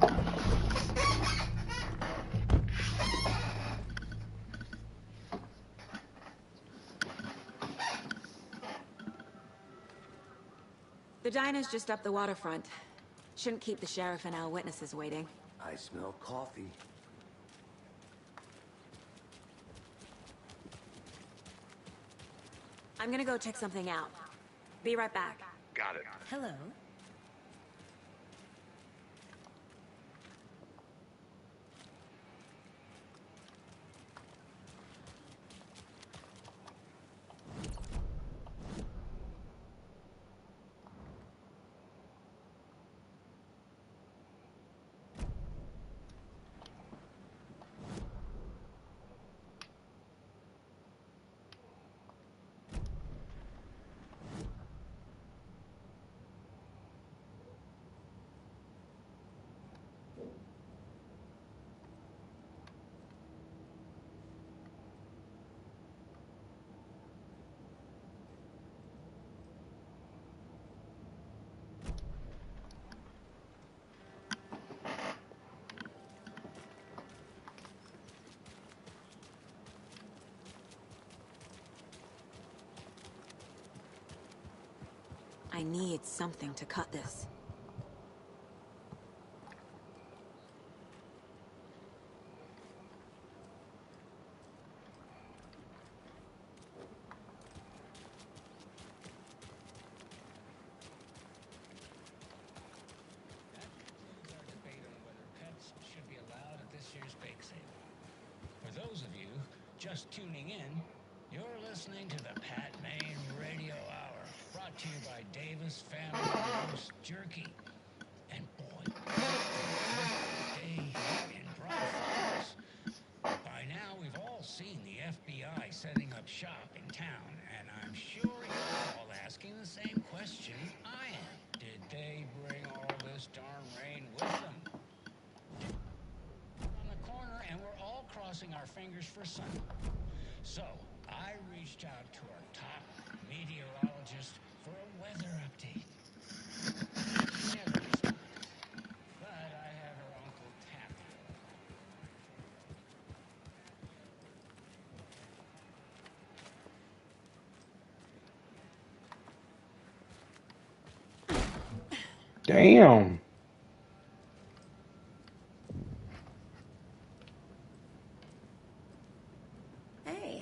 The diner's just up the waterfront. Shouldn't keep the sheriff and our witnesses waiting. I smell coffee. I'm gonna go check something out. Be right back. Got it. Hello? I need something to cut this. Just tuning in, you're listening to the Pat Maine Radio Hour, brought to you by Davis Family Roast Jerky. And boy, day in Broad Falls. By now, we've all seen the FBI setting up shop in town, and I'm sure you're all asking the same question I am. Did they bring all this darn rain with them? On the corner, and we're all crossing our fingers for sun. So, I reached out to our top meteorologist for a weather update. She never responded, but I have her Uncle Taffy. Damn.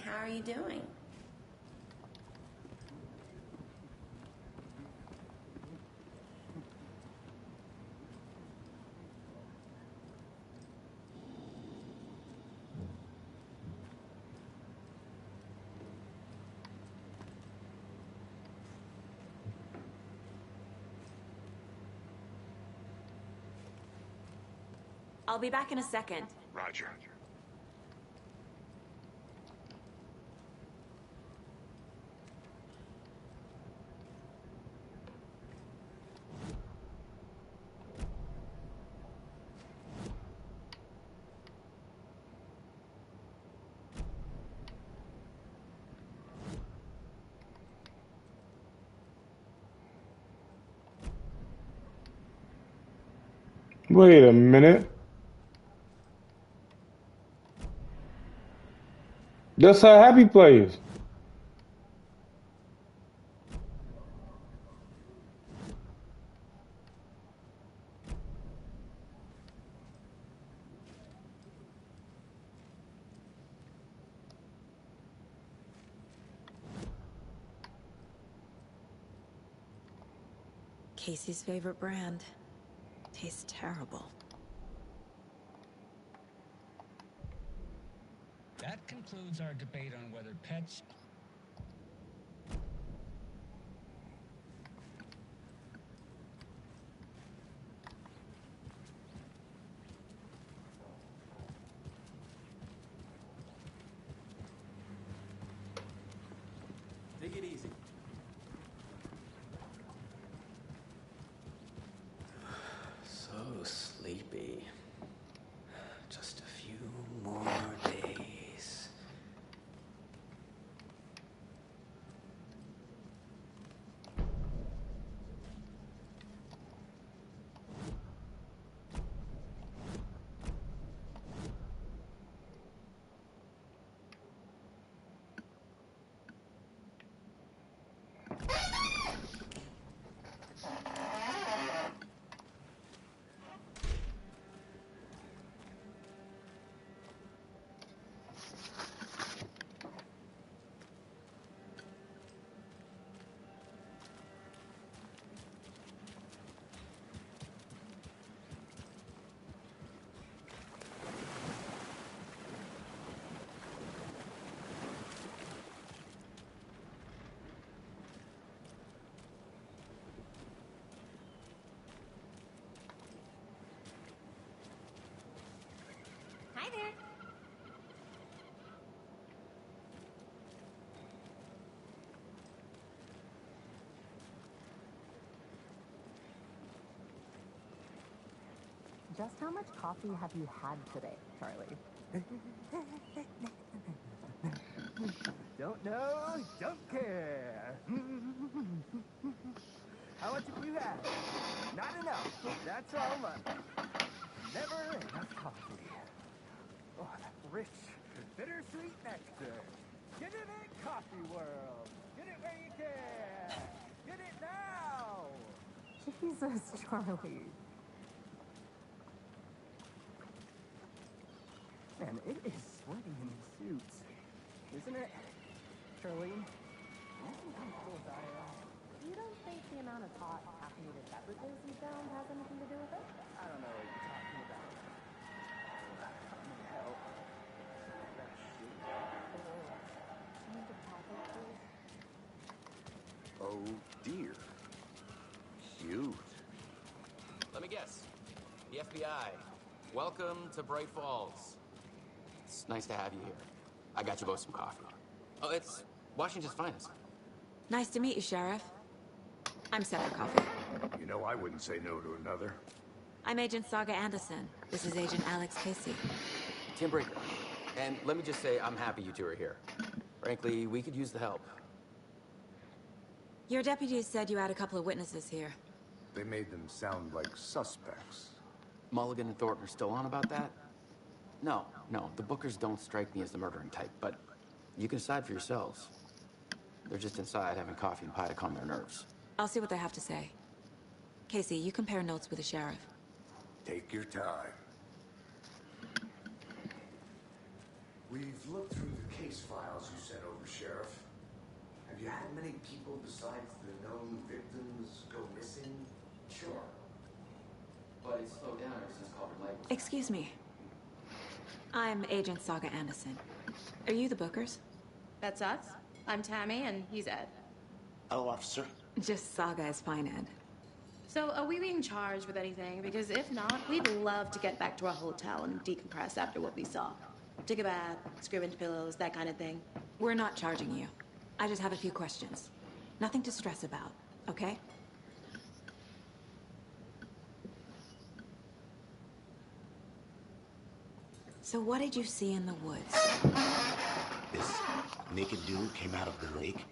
How are you doing? I'll be back in a second. Roger. Wait a minute. That's how Happy plays. Casey's favorite brand. tastes terrible. That concludes our debate on whether pets... Take it easy. So sleepy. Just a few more days. Hi there. Just how much coffee have you had today, Charlie? Don't know, don't care. How much have you had? Not enough. That's all much. Never enough coffee. Oh, that rich, bittersweet nectar. Get it in, Coffee World. Get it where you can. Get it now. Jesus, Charlie. Man, it is sweaty in these suits. Isn't it, Charlene? You don't think the amount of hot caffeinated beverages you found has anything to do with it? I don't know what you're talking about. I need help. That shit. Oh dear. Cute. Let me guess. The FBI. Welcome to Bright Falls. It's nice to have you here. I got you both some coffee. Oh, it's Washington's finest. Nice to meet you, Sheriff. I'm set for coffee. You know, I wouldn't say no to another. I'm Agent Saga Anderson. This is Agent Alex Casey. Tim Breaker. And let me just say, I'm happy you two are here. Frankly, we could use the help. Your deputies said you had a couple of witnesses here. They made them sound like suspects. Mulligan and Thornton are still on about that? No, the Bookers don't strike me as the murdering type, but you can decide for yourselves. They're just inside having coffee and pie to calm their nerves. I'll see what they have to say. Casey, you compare notes with the sheriff. Take your time. We've looked through the case files you sent over, Sheriff. Have you had many people besides the known victims go missing? Sure. But it's slowed down ever since Culver Lake was... Excuse me. I'm Agent Saga Anderson. Are you the Bookers? That's us. I'm Tammy, and he's Ed. Hello, officer. Just Saga is fine, Ed. So, are we being charged with anything? Because if not, we'd love to get back to our hotel and decompress after what we saw. Take a bath, scream into pillows, that kind of thing. We're not charging you. I just have a few questions. Nothing to stress about, okay? So what did you see in the woods? This naked dude came out of the lake,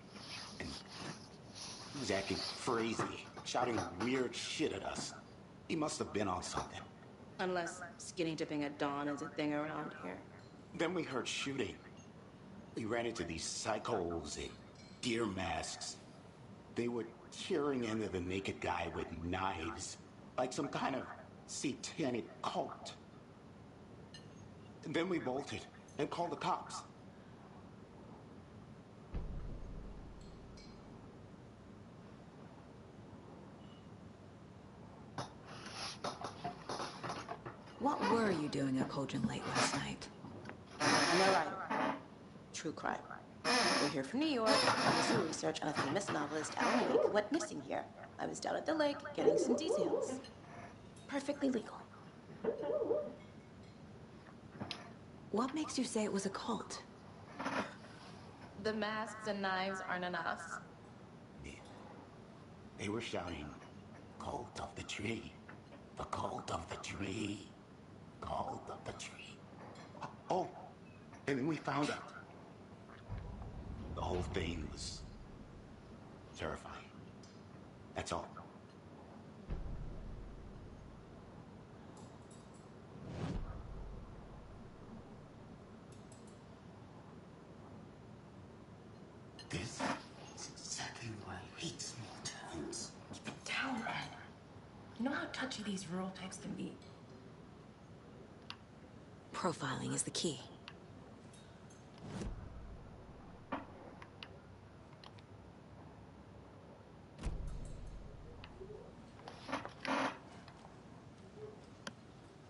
and he was acting crazy, shouting weird shit at us. He must have been on something. Unless skinny dipping at dawn is a thing around here. Then we heard shooting. We ran into these psychos in deer masks. They were tearing into the naked guy with knives, like some kind of satanic cult. And then we bolted and called the cops. What were you doing at Cauldron Lake last night? I'm a writer. True crime. We're here from New York, doing some research on a famous novelist, Alan Wake, who went missing here. I was down at the lake getting some details. Perfectly legal. What makes you say it was a cult? The masks and knives aren't enough. They were shouting, "Cult of the tree. The cult of the tree. Cult of the tree." Oh, and then we found out. The whole thing was terrifying. That's all. This is exactly why I hate small towns. Keep it down, Ed. You know how touchy these rural types can be. Profiling is the key.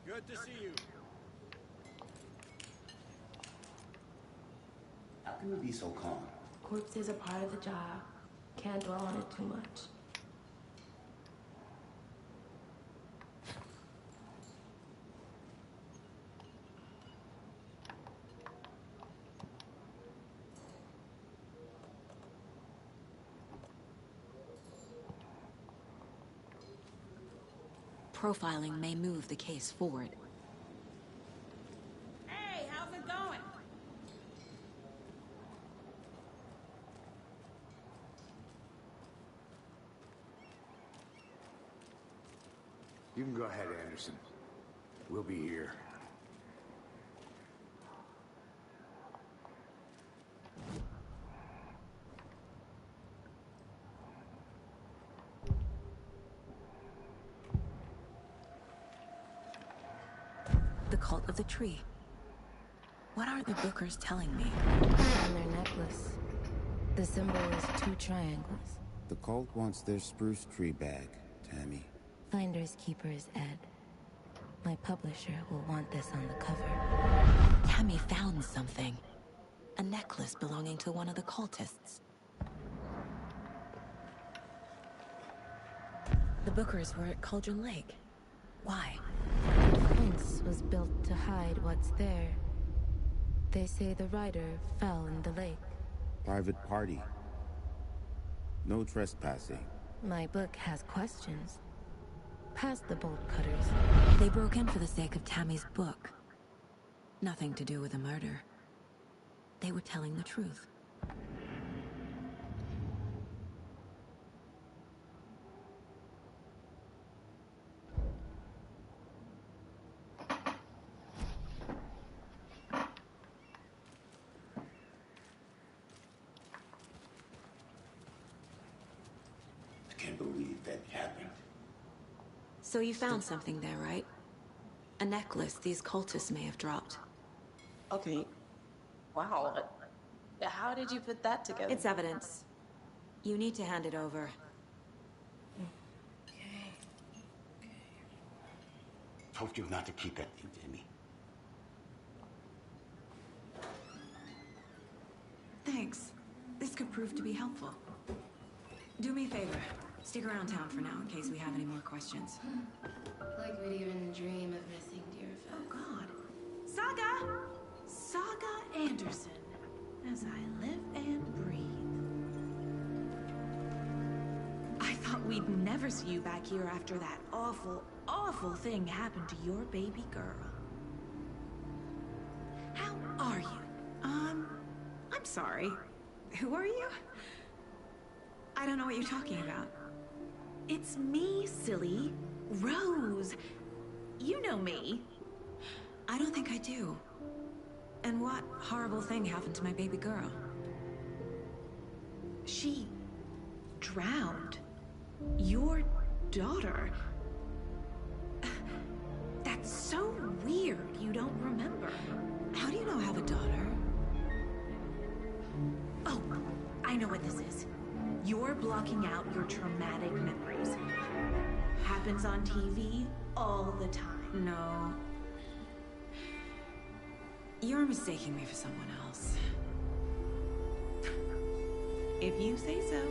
Good to see you. How can you be so calm? Corpses are part of the job. Can't dwell on it too much. Profiling may move the case forward. Hey, how's it going? You can go ahead, Anderson. We'll be here. The cult of the tree. What aren't the Bookers telling me? On their necklace, the symbol is 2 triangles. The cult wants their spruce tree bag, Tammy. Finders keepers, Ed. My publisher will want this on the cover. Tammy found something. A necklace belonging to one of the cultists. The Bookers were at Cauldron Lake. Why? The fence was built to hide what's there. They say the rider fell in the lake. Private party. No trespassing. My book has questions. Past the bolt cutters. They broke in for the sake of Tammy's book. Nothing to do with a murder. They were telling the truth. I can't believe that happened. So you found something there, right? A necklace these cultists may have dropped. Okay. Wow. How did you put that together? It's evidence. You need to hand it over. Told you not to keep that thing, Tammy. Thanks. This could prove to be helpful. Do me a favor. Stick around town for now in case we have any more questions. Like we'd even dream of missing Deerfield. Oh, God. Saga! Saga Anderson. As I live and breathe. I thought we'd never see you back here after that awful, awful thing happened to your baby girl. How are you? I'm sorry. Who are you? I don't know what you're talking about. It's me, silly. Rose. You know me. I don't think I do. And what horrible thing happened to my baby girl? She drowned. Your daughter. That's so weird you don't remember. How do you know I have a daughter? Oh, I know what this is. You're blocking out your traumatic memories. Happens on TV all the time. No, You're mistaking me for someone else. If you say so.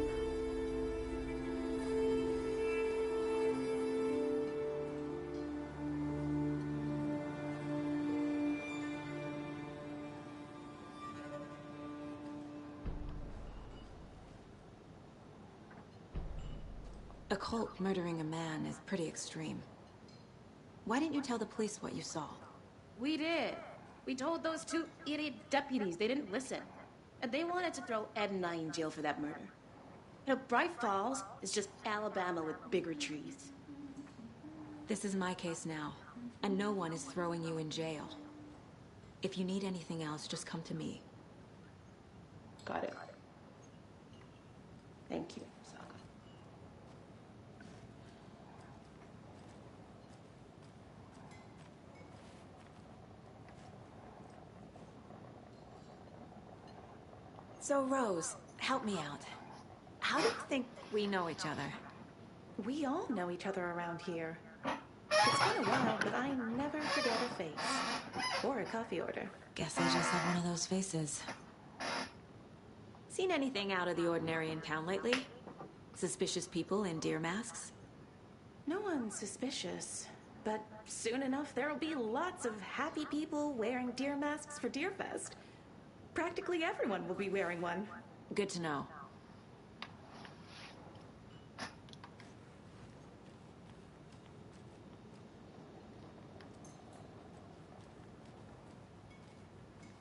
A cult murdering a man is pretty extreme. Why didn't you tell the police what you saw? We did. We told those two idiot deputies. They didn't listen. And they wanted to throw Ed and I in jail for that murder. You know, Bright Falls is just Alabama with bigger trees. This is my case now, and no one is throwing you in jail. If you need anything else, just come to me. Got it. Thank you, Saga. So, Rose, help me out. How do you think we know each other? We all know each other around here. It's been a while, but I never forget a face. Or a coffee order. Guess I just have one of those faces. Seen anything out of the ordinary in town lately? Suspicious people in deer masks? No one's suspicious. But soon enough, there'll be lots of happy people wearing deer masks for Deerfest. Practically everyone will be wearing one. Good to know.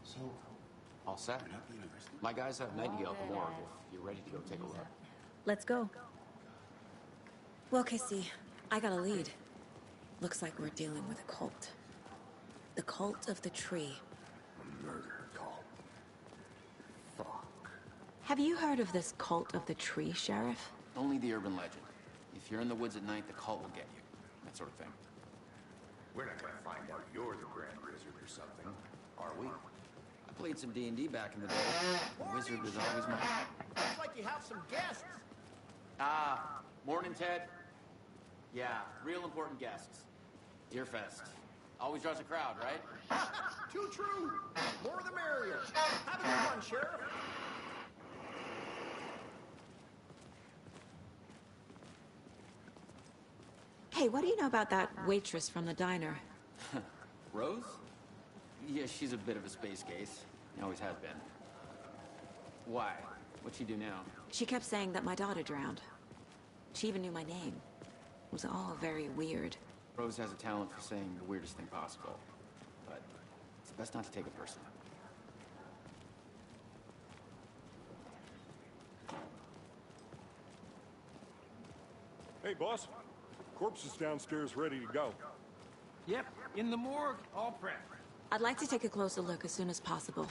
So, all set. My guys have Nightingale at the morgue if you're ready to go take a look. Let's go. Well, Casey, I got a lead. Looks like we're dealing with a cult. The Cult of the Tree. A murder cult. Fuck. Have you heard of this Cult of the Tree, Sheriff? Only the urban legend. If you're in the woods at night, the cult will get you. That sort of thing. We're not gonna find out you're the Grand Wizard or something, are we? I played some D&D back in the day. The wizard was always mine. Looks like you have some guests. Ah, morning, Ted. Yeah, real important guests. Deerfest. Always draws a crowd, right? Too true. More the merrier. Have a good one, Sheriff. Hey, what do you know about that waitress from the diner? Rose? Yeah, she's a bit of a space case. Always has been. Why? What'd she do now? She kept saying that my daughter drowned. She even knew my name. It was all very weird. Rose has a talent for saying the weirdest thing possible. But it's best not to take it personally. Hey, boss. Corpse is downstairs ready to go. Yep, in the morgue, all prepped. I'd like to take a closer look as soon as possible.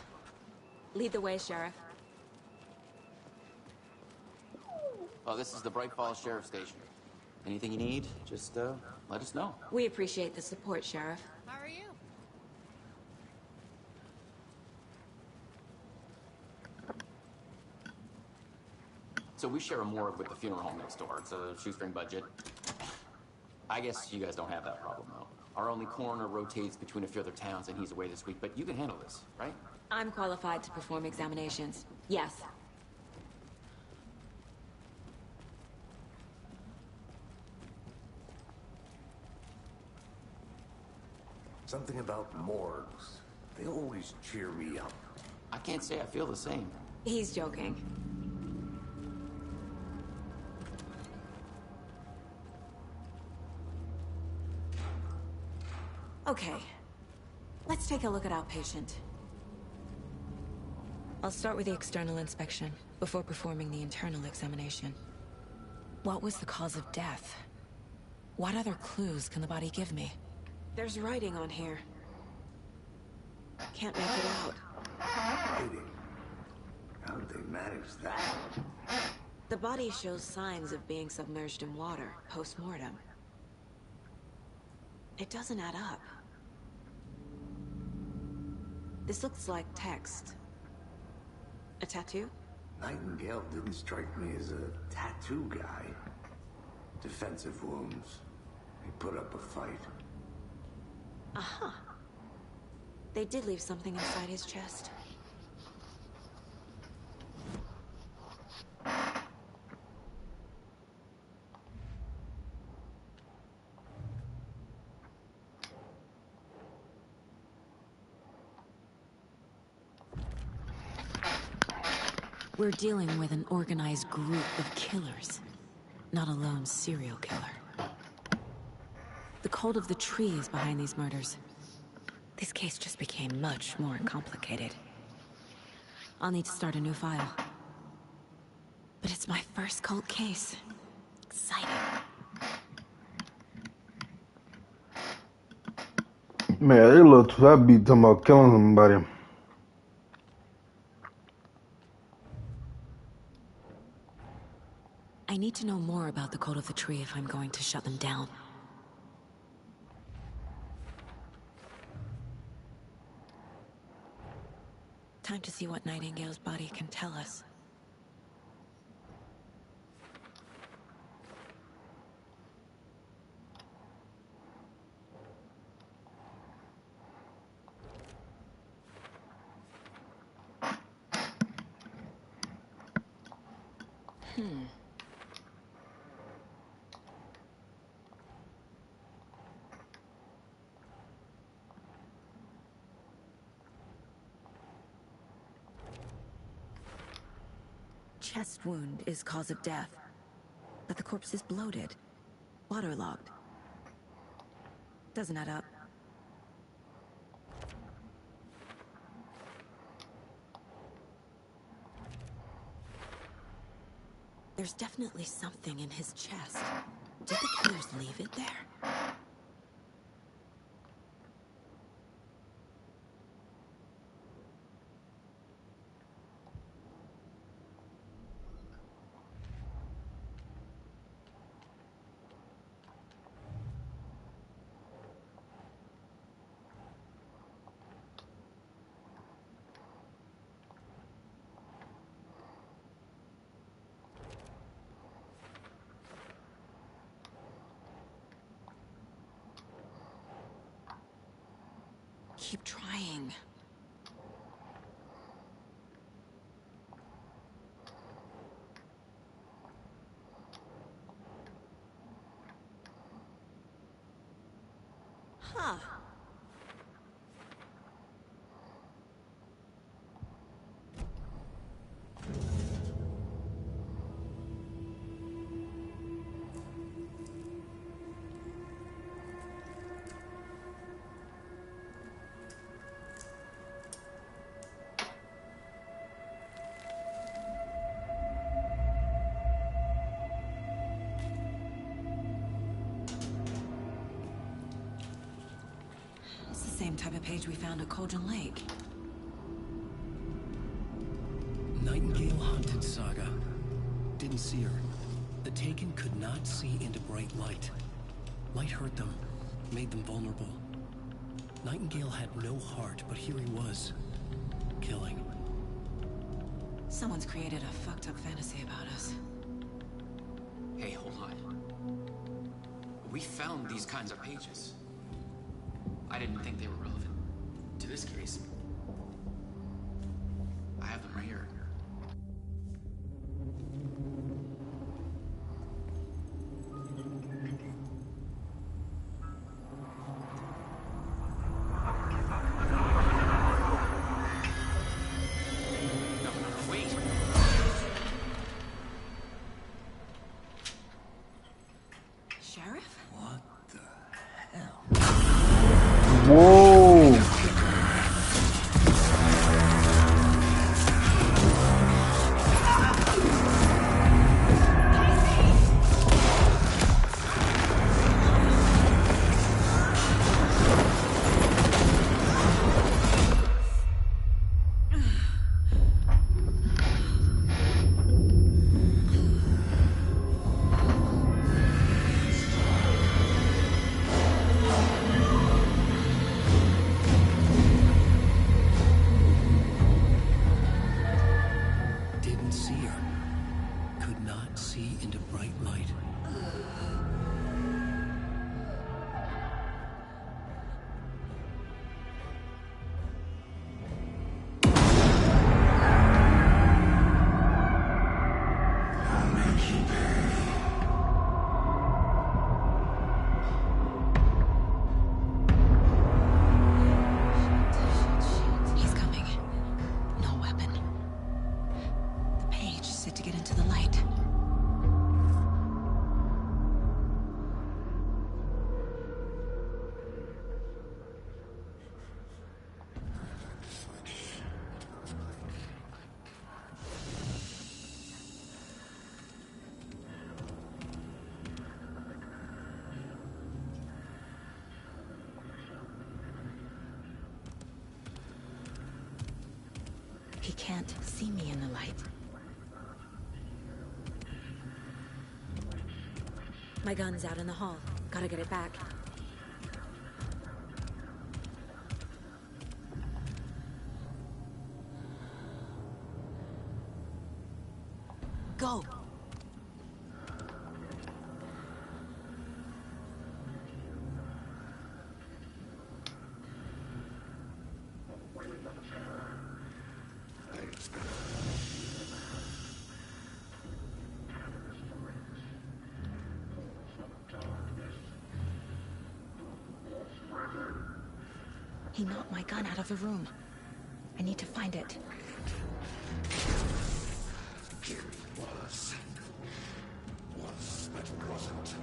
Lead the way, Sheriff. Oh, this is the Bright Falls Sheriff Station. Anything you need, just let us know. We appreciate the support, Sheriff. How are you? So we share a morgue with the funeral home next door. It's a shoestring budget. I guess you guys don't have that problem, though. Our only coroner rotates between a few other towns, and he's away this week, but you can handle this, right? I'm qualified to perform examinations. Yes. Something about morgues. They always cheer me up. I can't say I feel the same. He's joking. Okay. Let's take a look at our patient. I'll start with the external inspection before performing the internal examination. What was the cause of death? What other clues can the body give me? There's writing on here. Can't make it out. Waiting. How did they manage that? The body shows signs of being submerged in water post-mortem. It doesn't add up. This looks like text. A tattoo? Nightingale didn't strike me as a tattoo guy. Defensive wounds. He put up a fight. Uh-huh. They did leave something inside his chest. We're dealing with an organized group of killers, not a lone serial killer. The cult of the tree is behind these murders. This case just became much more complicated. I'll need to start a new file. But it's my first cult case. Exciting. Man, they look too. I be talking about killing somebody. I need to know more about the cult of the tree if I'm going to shut them down. Time to see what Nightingale's body can tell us. Chest wound is cause of death, but the corpse is bloated, waterlogged. Doesn't add up. There's definitely something in his chest. Did the killers leave it there? Keep trying. Huh. Same type of page we found at Cauldron Lake. Nightingale Haunted Saga. Didn't see her. The Taken could not see into bright light. Light hurt them, made them vulnerable. Nightingale had no heart, but here he was, killing. Someone's created a fucked up fantasy about us. Hey, hold on. We found these kinds of pages. I didn't think they were relevant to this case. I have them right here. No, wait. Sheriff? What the hell? Whoa! can't see me in the light. My gun's out in the hall. Gotta get it back. Go! He knocked my gun out of the room. I need to find it. Here it was, but wasn't.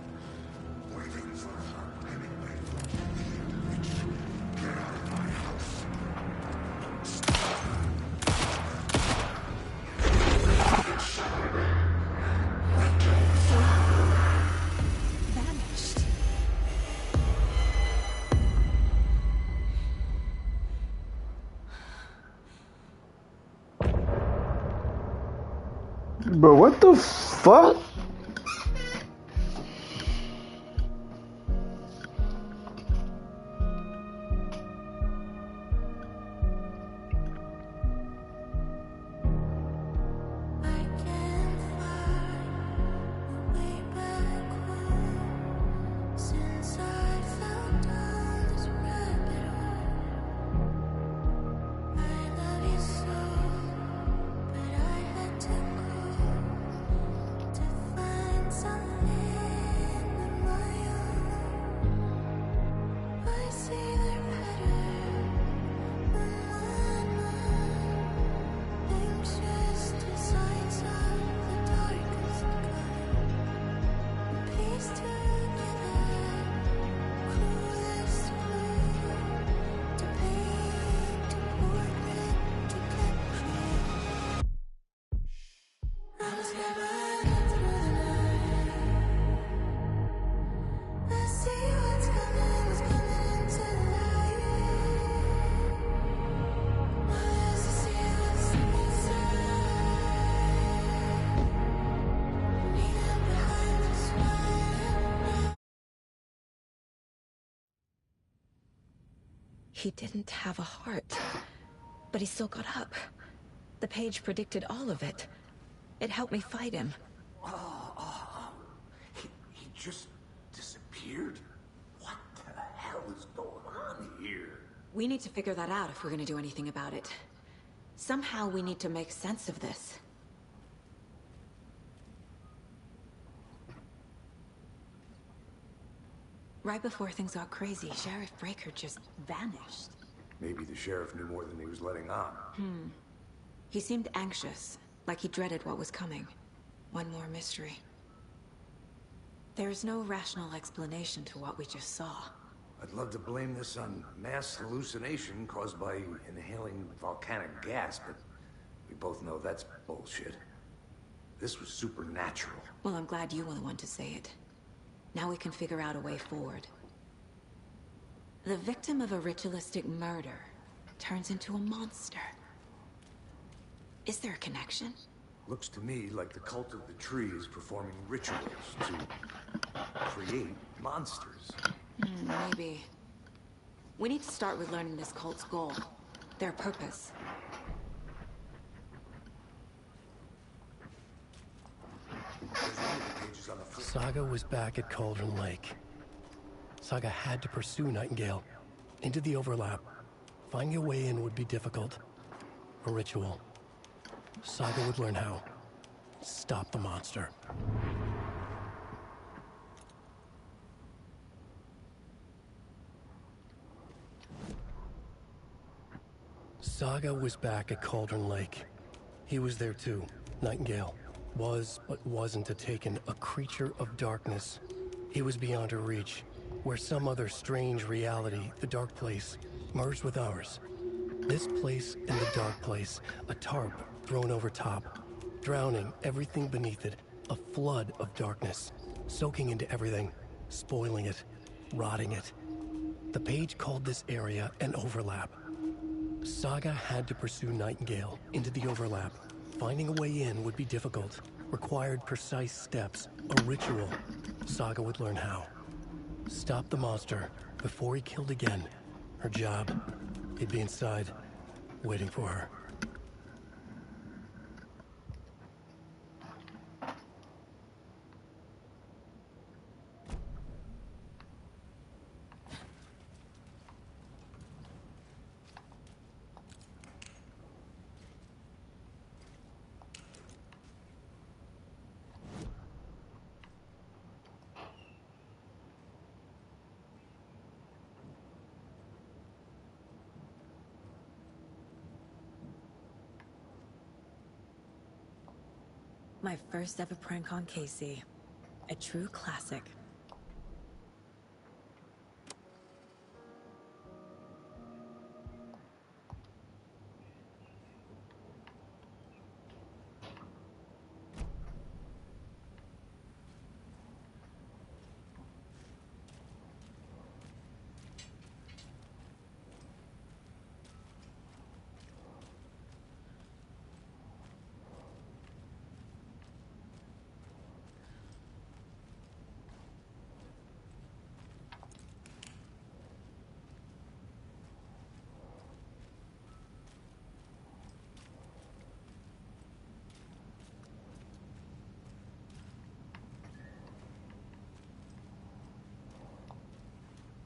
Waiting for her anyway. Get out of my house. Vanished. Bro, what the fuck? He didn't have a heart, but he still got up. The page predicted all of it. It helped me fight him. He just disappeared? What the hell is going on here? We need to figure that out if we're gonna do anything about it. Somehow we need to make sense of this. Right before things got crazy, Sheriff Breaker just vanished. Maybe the sheriff knew more than he was letting on. He seemed anxious, like he dreaded what was coming. One more mystery. There's no rational explanation to what we just saw. I'd love to blame this on mass hallucination caused by inhaling volcanic gas, but we both know that's bullshit. This was supernatural. Well, I'm glad you were the one to say it. Now we can figure out a way forward. The victim of a ritualistic murder turns into a monster. Is there a connection? Looks to me like the cult of the tree is performing rituals to create monsters. Maybe. We need to start with learning this cult's goal. Their purpose. Saga was back at Cauldron Lake. Saga had to pursue Nightingale. Into the overlap. Finding a way in would be difficult. A ritual. Saga would learn how. Stop the monster. Saga was back at Cauldron Lake. He was there too. Nightingale. Was, but wasn't a Taken, a creature of darkness. He was beyond her reach, where some other strange reality, the Dark Place, merged with ours. This place and the Dark Place, a tarp thrown over top, drowning everything beneath it, a flood of darkness, soaking into everything, spoiling it, rotting it. The page called this area an overlap. Saga had to pursue Nightingale into the overlap. Finding a way in would be difficult. Required precise steps, a ritual. Saga would learn how. Stop the monster before he killed again. Her job, he'd be inside, waiting for her. My first ever prank on Casey. A true classic.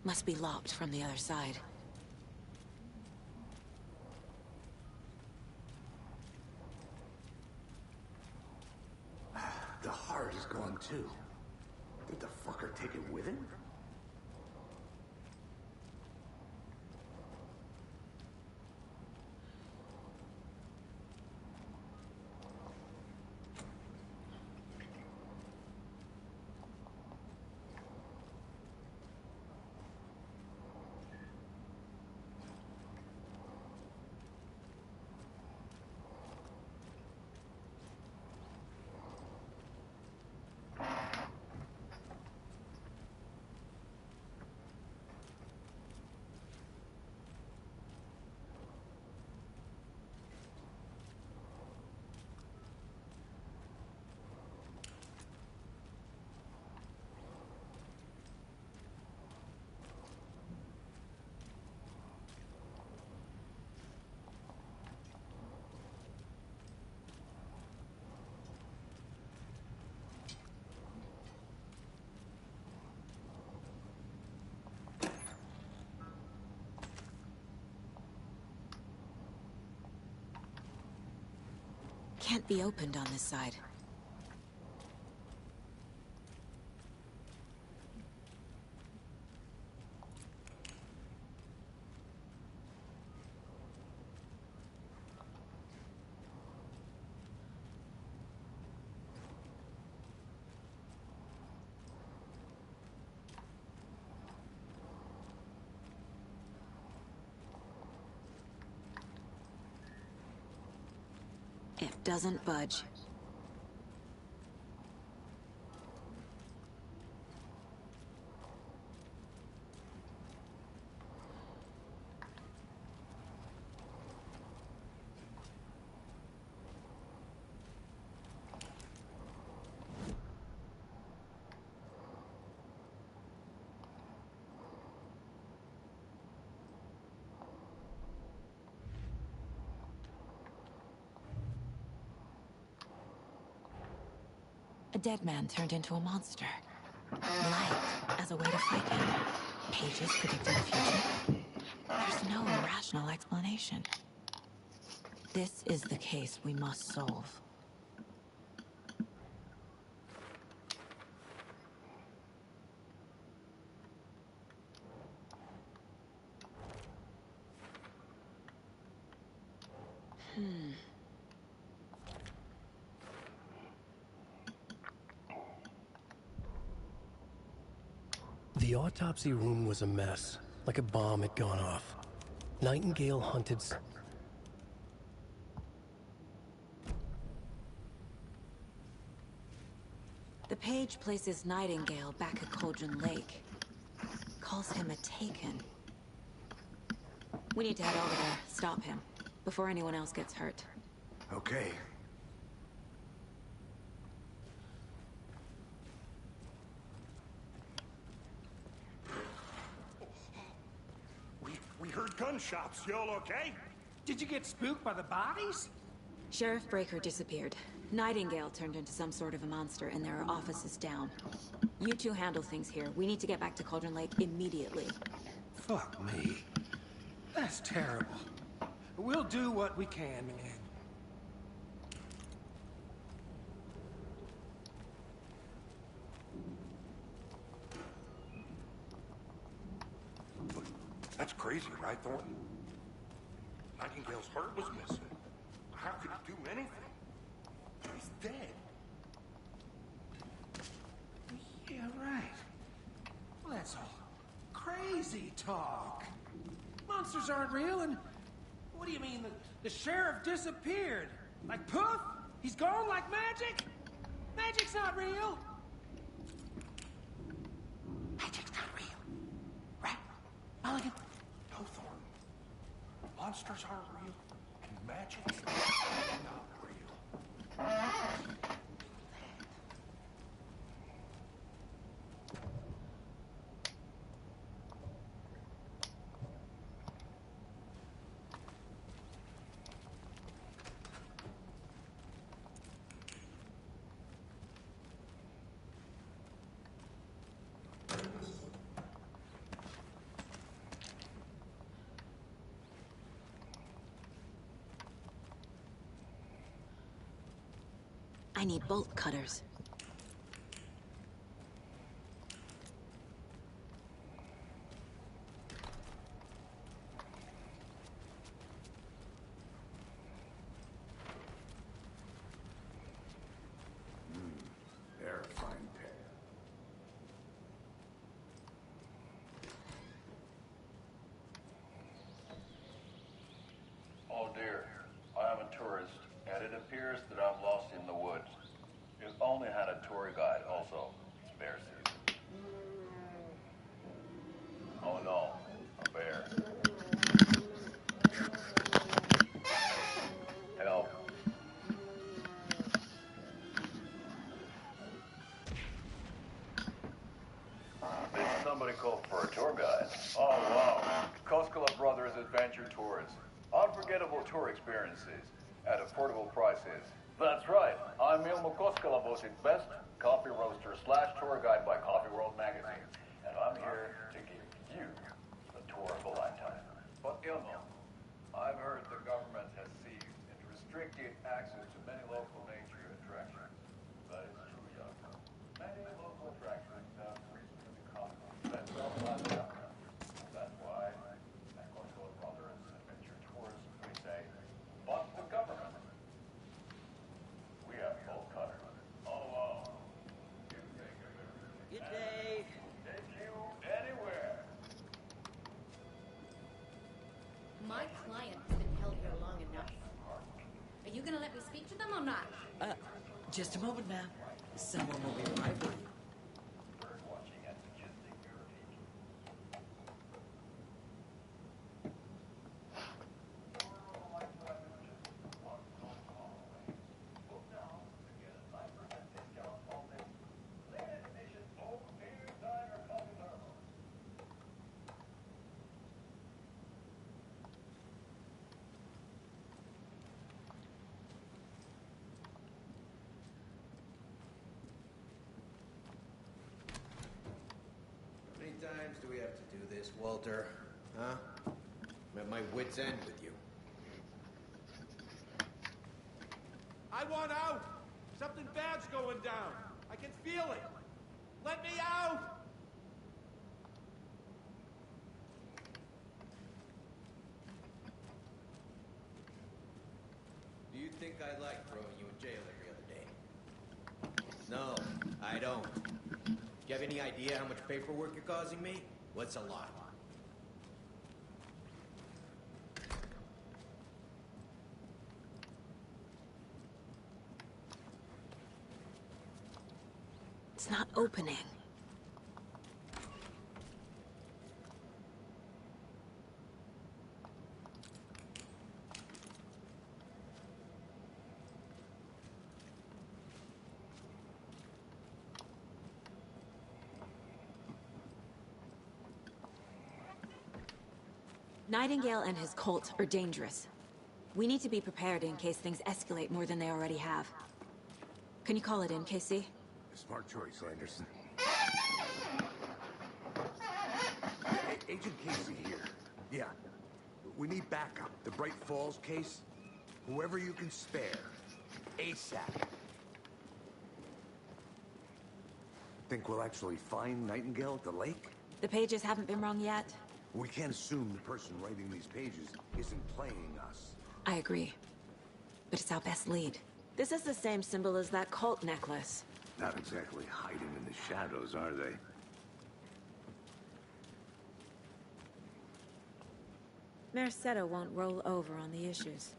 Must be locked from the other side. The heart is gone too. Did the fucker take it with him? Can't be opened on this side. It doesn't budge. A dead man turned into a monster. Light as a way to fight him. Pages predicting the future. There's no rational explanation. This is the case we must solve. The autopsy room was a mess, like a bomb had gone off. Nightingale hunted... The page places Nightingale back at Cauldron Lake. Calls him a Taken. We need to head over there, stop him, before anyone else gets hurt. Okay. We heard gunshots. Y'all okay? Did you get spooked by the bodies? Sheriff Breaker disappeared. Nightingale turned into some sort of a monster, and there are offices down. You two handle things here. We need to get back to Cauldron Lake immediately. Fuck me. That's terrible. We'll do what we can, man. That's crazy, right, Thornton? Nightingale's heart was missing. How could he do anything? He's dead. Yeah, right. Well, that's all crazy talk. Monsters aren't real, and what do you mean the sheriff disappeared? Like poof? He's gone like magic? Magic's not real. Magic's not real. Right? Mulligan? No, Thornton. Monsters aren't real, and magic's not real. I need bolt cutters. They're a fine pair. Oh dear, I am a tourist, and it appears that I'm lost in the woods. If only had a tour guide also. It's bear season. Oh no, a bear. Help. Did somebody call for a tour guide? Oh wow, Koskela Brothers Adventure Tours. Unforgettable tour experiences at affordable prices. That's right. I'm Ilmo Koskela, voted best coffee roaster / tour guide by Coffee World magazine. And I'm here to give you the tour of a lifetime. But Ilmo, I've heard the government has seized and restricted access to many local nature attractions. That is true, young. Many local attractions have recently become self-lifestyle. That's why at Koskela Brothers Adventure Tours we say, but the government. We have bolt cutters. Oh, wow. You think of everything. Good day. Take you anywhere. My client has been held here long enough. Are you gonna let me speak to them or not? Just a moment, ma'am. Someone will be right with you. Watching at Majestic Heritage. How many times do we have to do this, Walter? Huh? I'm at my wit's end with you. I want out! Something bad's going down. I can feel it. Let me out! Do you think I like throwing you in jail every other day? No, I don't. Do you have any idea how much paperwork you're causing me? What's a lot? It's not opening. Nightingale and his cult are dangerous. We need to be prepared in case things escalate more than they already have. Can you call it in, Casey? Smart choice, Anderson. Agent Casey here. Yeah. We need backup. The Bright Falls case? Whoever you can spare. ASAP. Think we'll actually find Nightingale at the lake? The pages haven't been wrong yet? We can't assume the person writing these pages isn't playing us. I agree. But it's our best lead. This is the same symbol as that cult necklace. Not exactly hiding in the shadows, are they? Mercado won't roll over on the issues.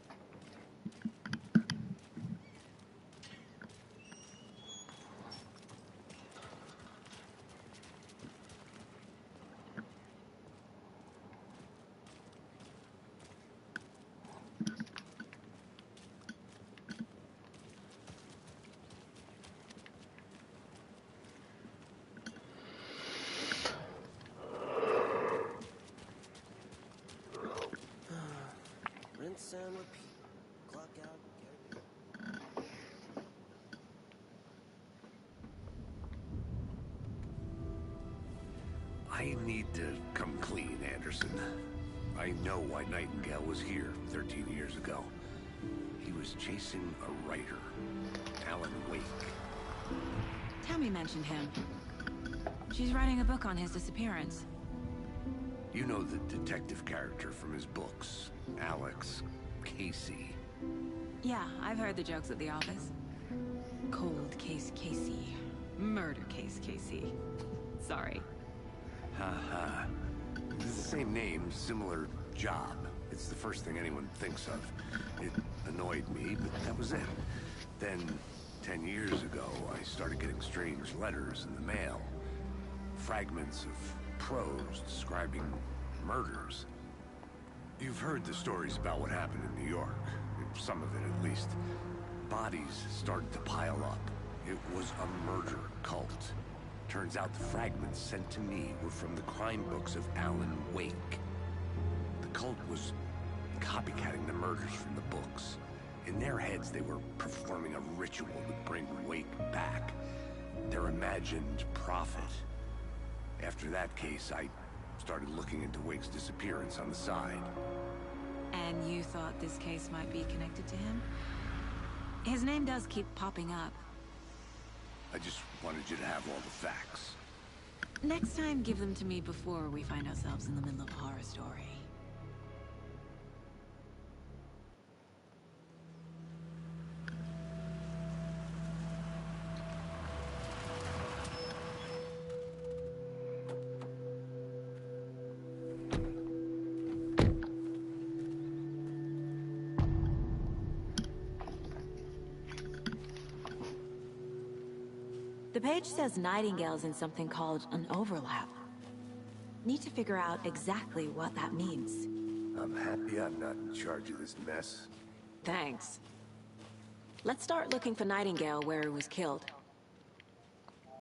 Rinse and repeat. Clock out, get it. I need to come clean, Anderson. I know why Nightingale was here 13 years ago. He was chasing a writer, Alan Wake. Tammy mentioned him. She's writing a book on his disappearance. You know the detective character from his books, Alex Casey. Yeah, I've heard the jokes at the office. Cold case Casey. Murder case Casey. Sorry. Haha. It's the same name, similar job. It's the first thing anyone thinks of. It annoyed me, but that was it. Then, 10 years ago, I started getting strange letters in the mail. Fragments of prose describing murders. You've heard the stories about what happened in New York. Some of it, at least. Bodies started to pile up. It was a murder cult. Turns out the fragments sent to me were from the crime books of Alan Wake. The cult was copycatting the murders from the books. In their heads, they were performing a ritual to bring Wake back. Their imagined prophet. After that case, I started looking into Wake's disappearance on the side. And you thought this case might be connected to him? His name does keep popping up. I just wanted you to have all the facts. Next time, give them to me before we find ourselves in the middle of a horror story. The page says Nightingale's in something called an overlap. Need to figure out exactly what that means. I'm happy I'm not in charge of this mess. Thanks. Let's start looking for Nightingale where he was killed.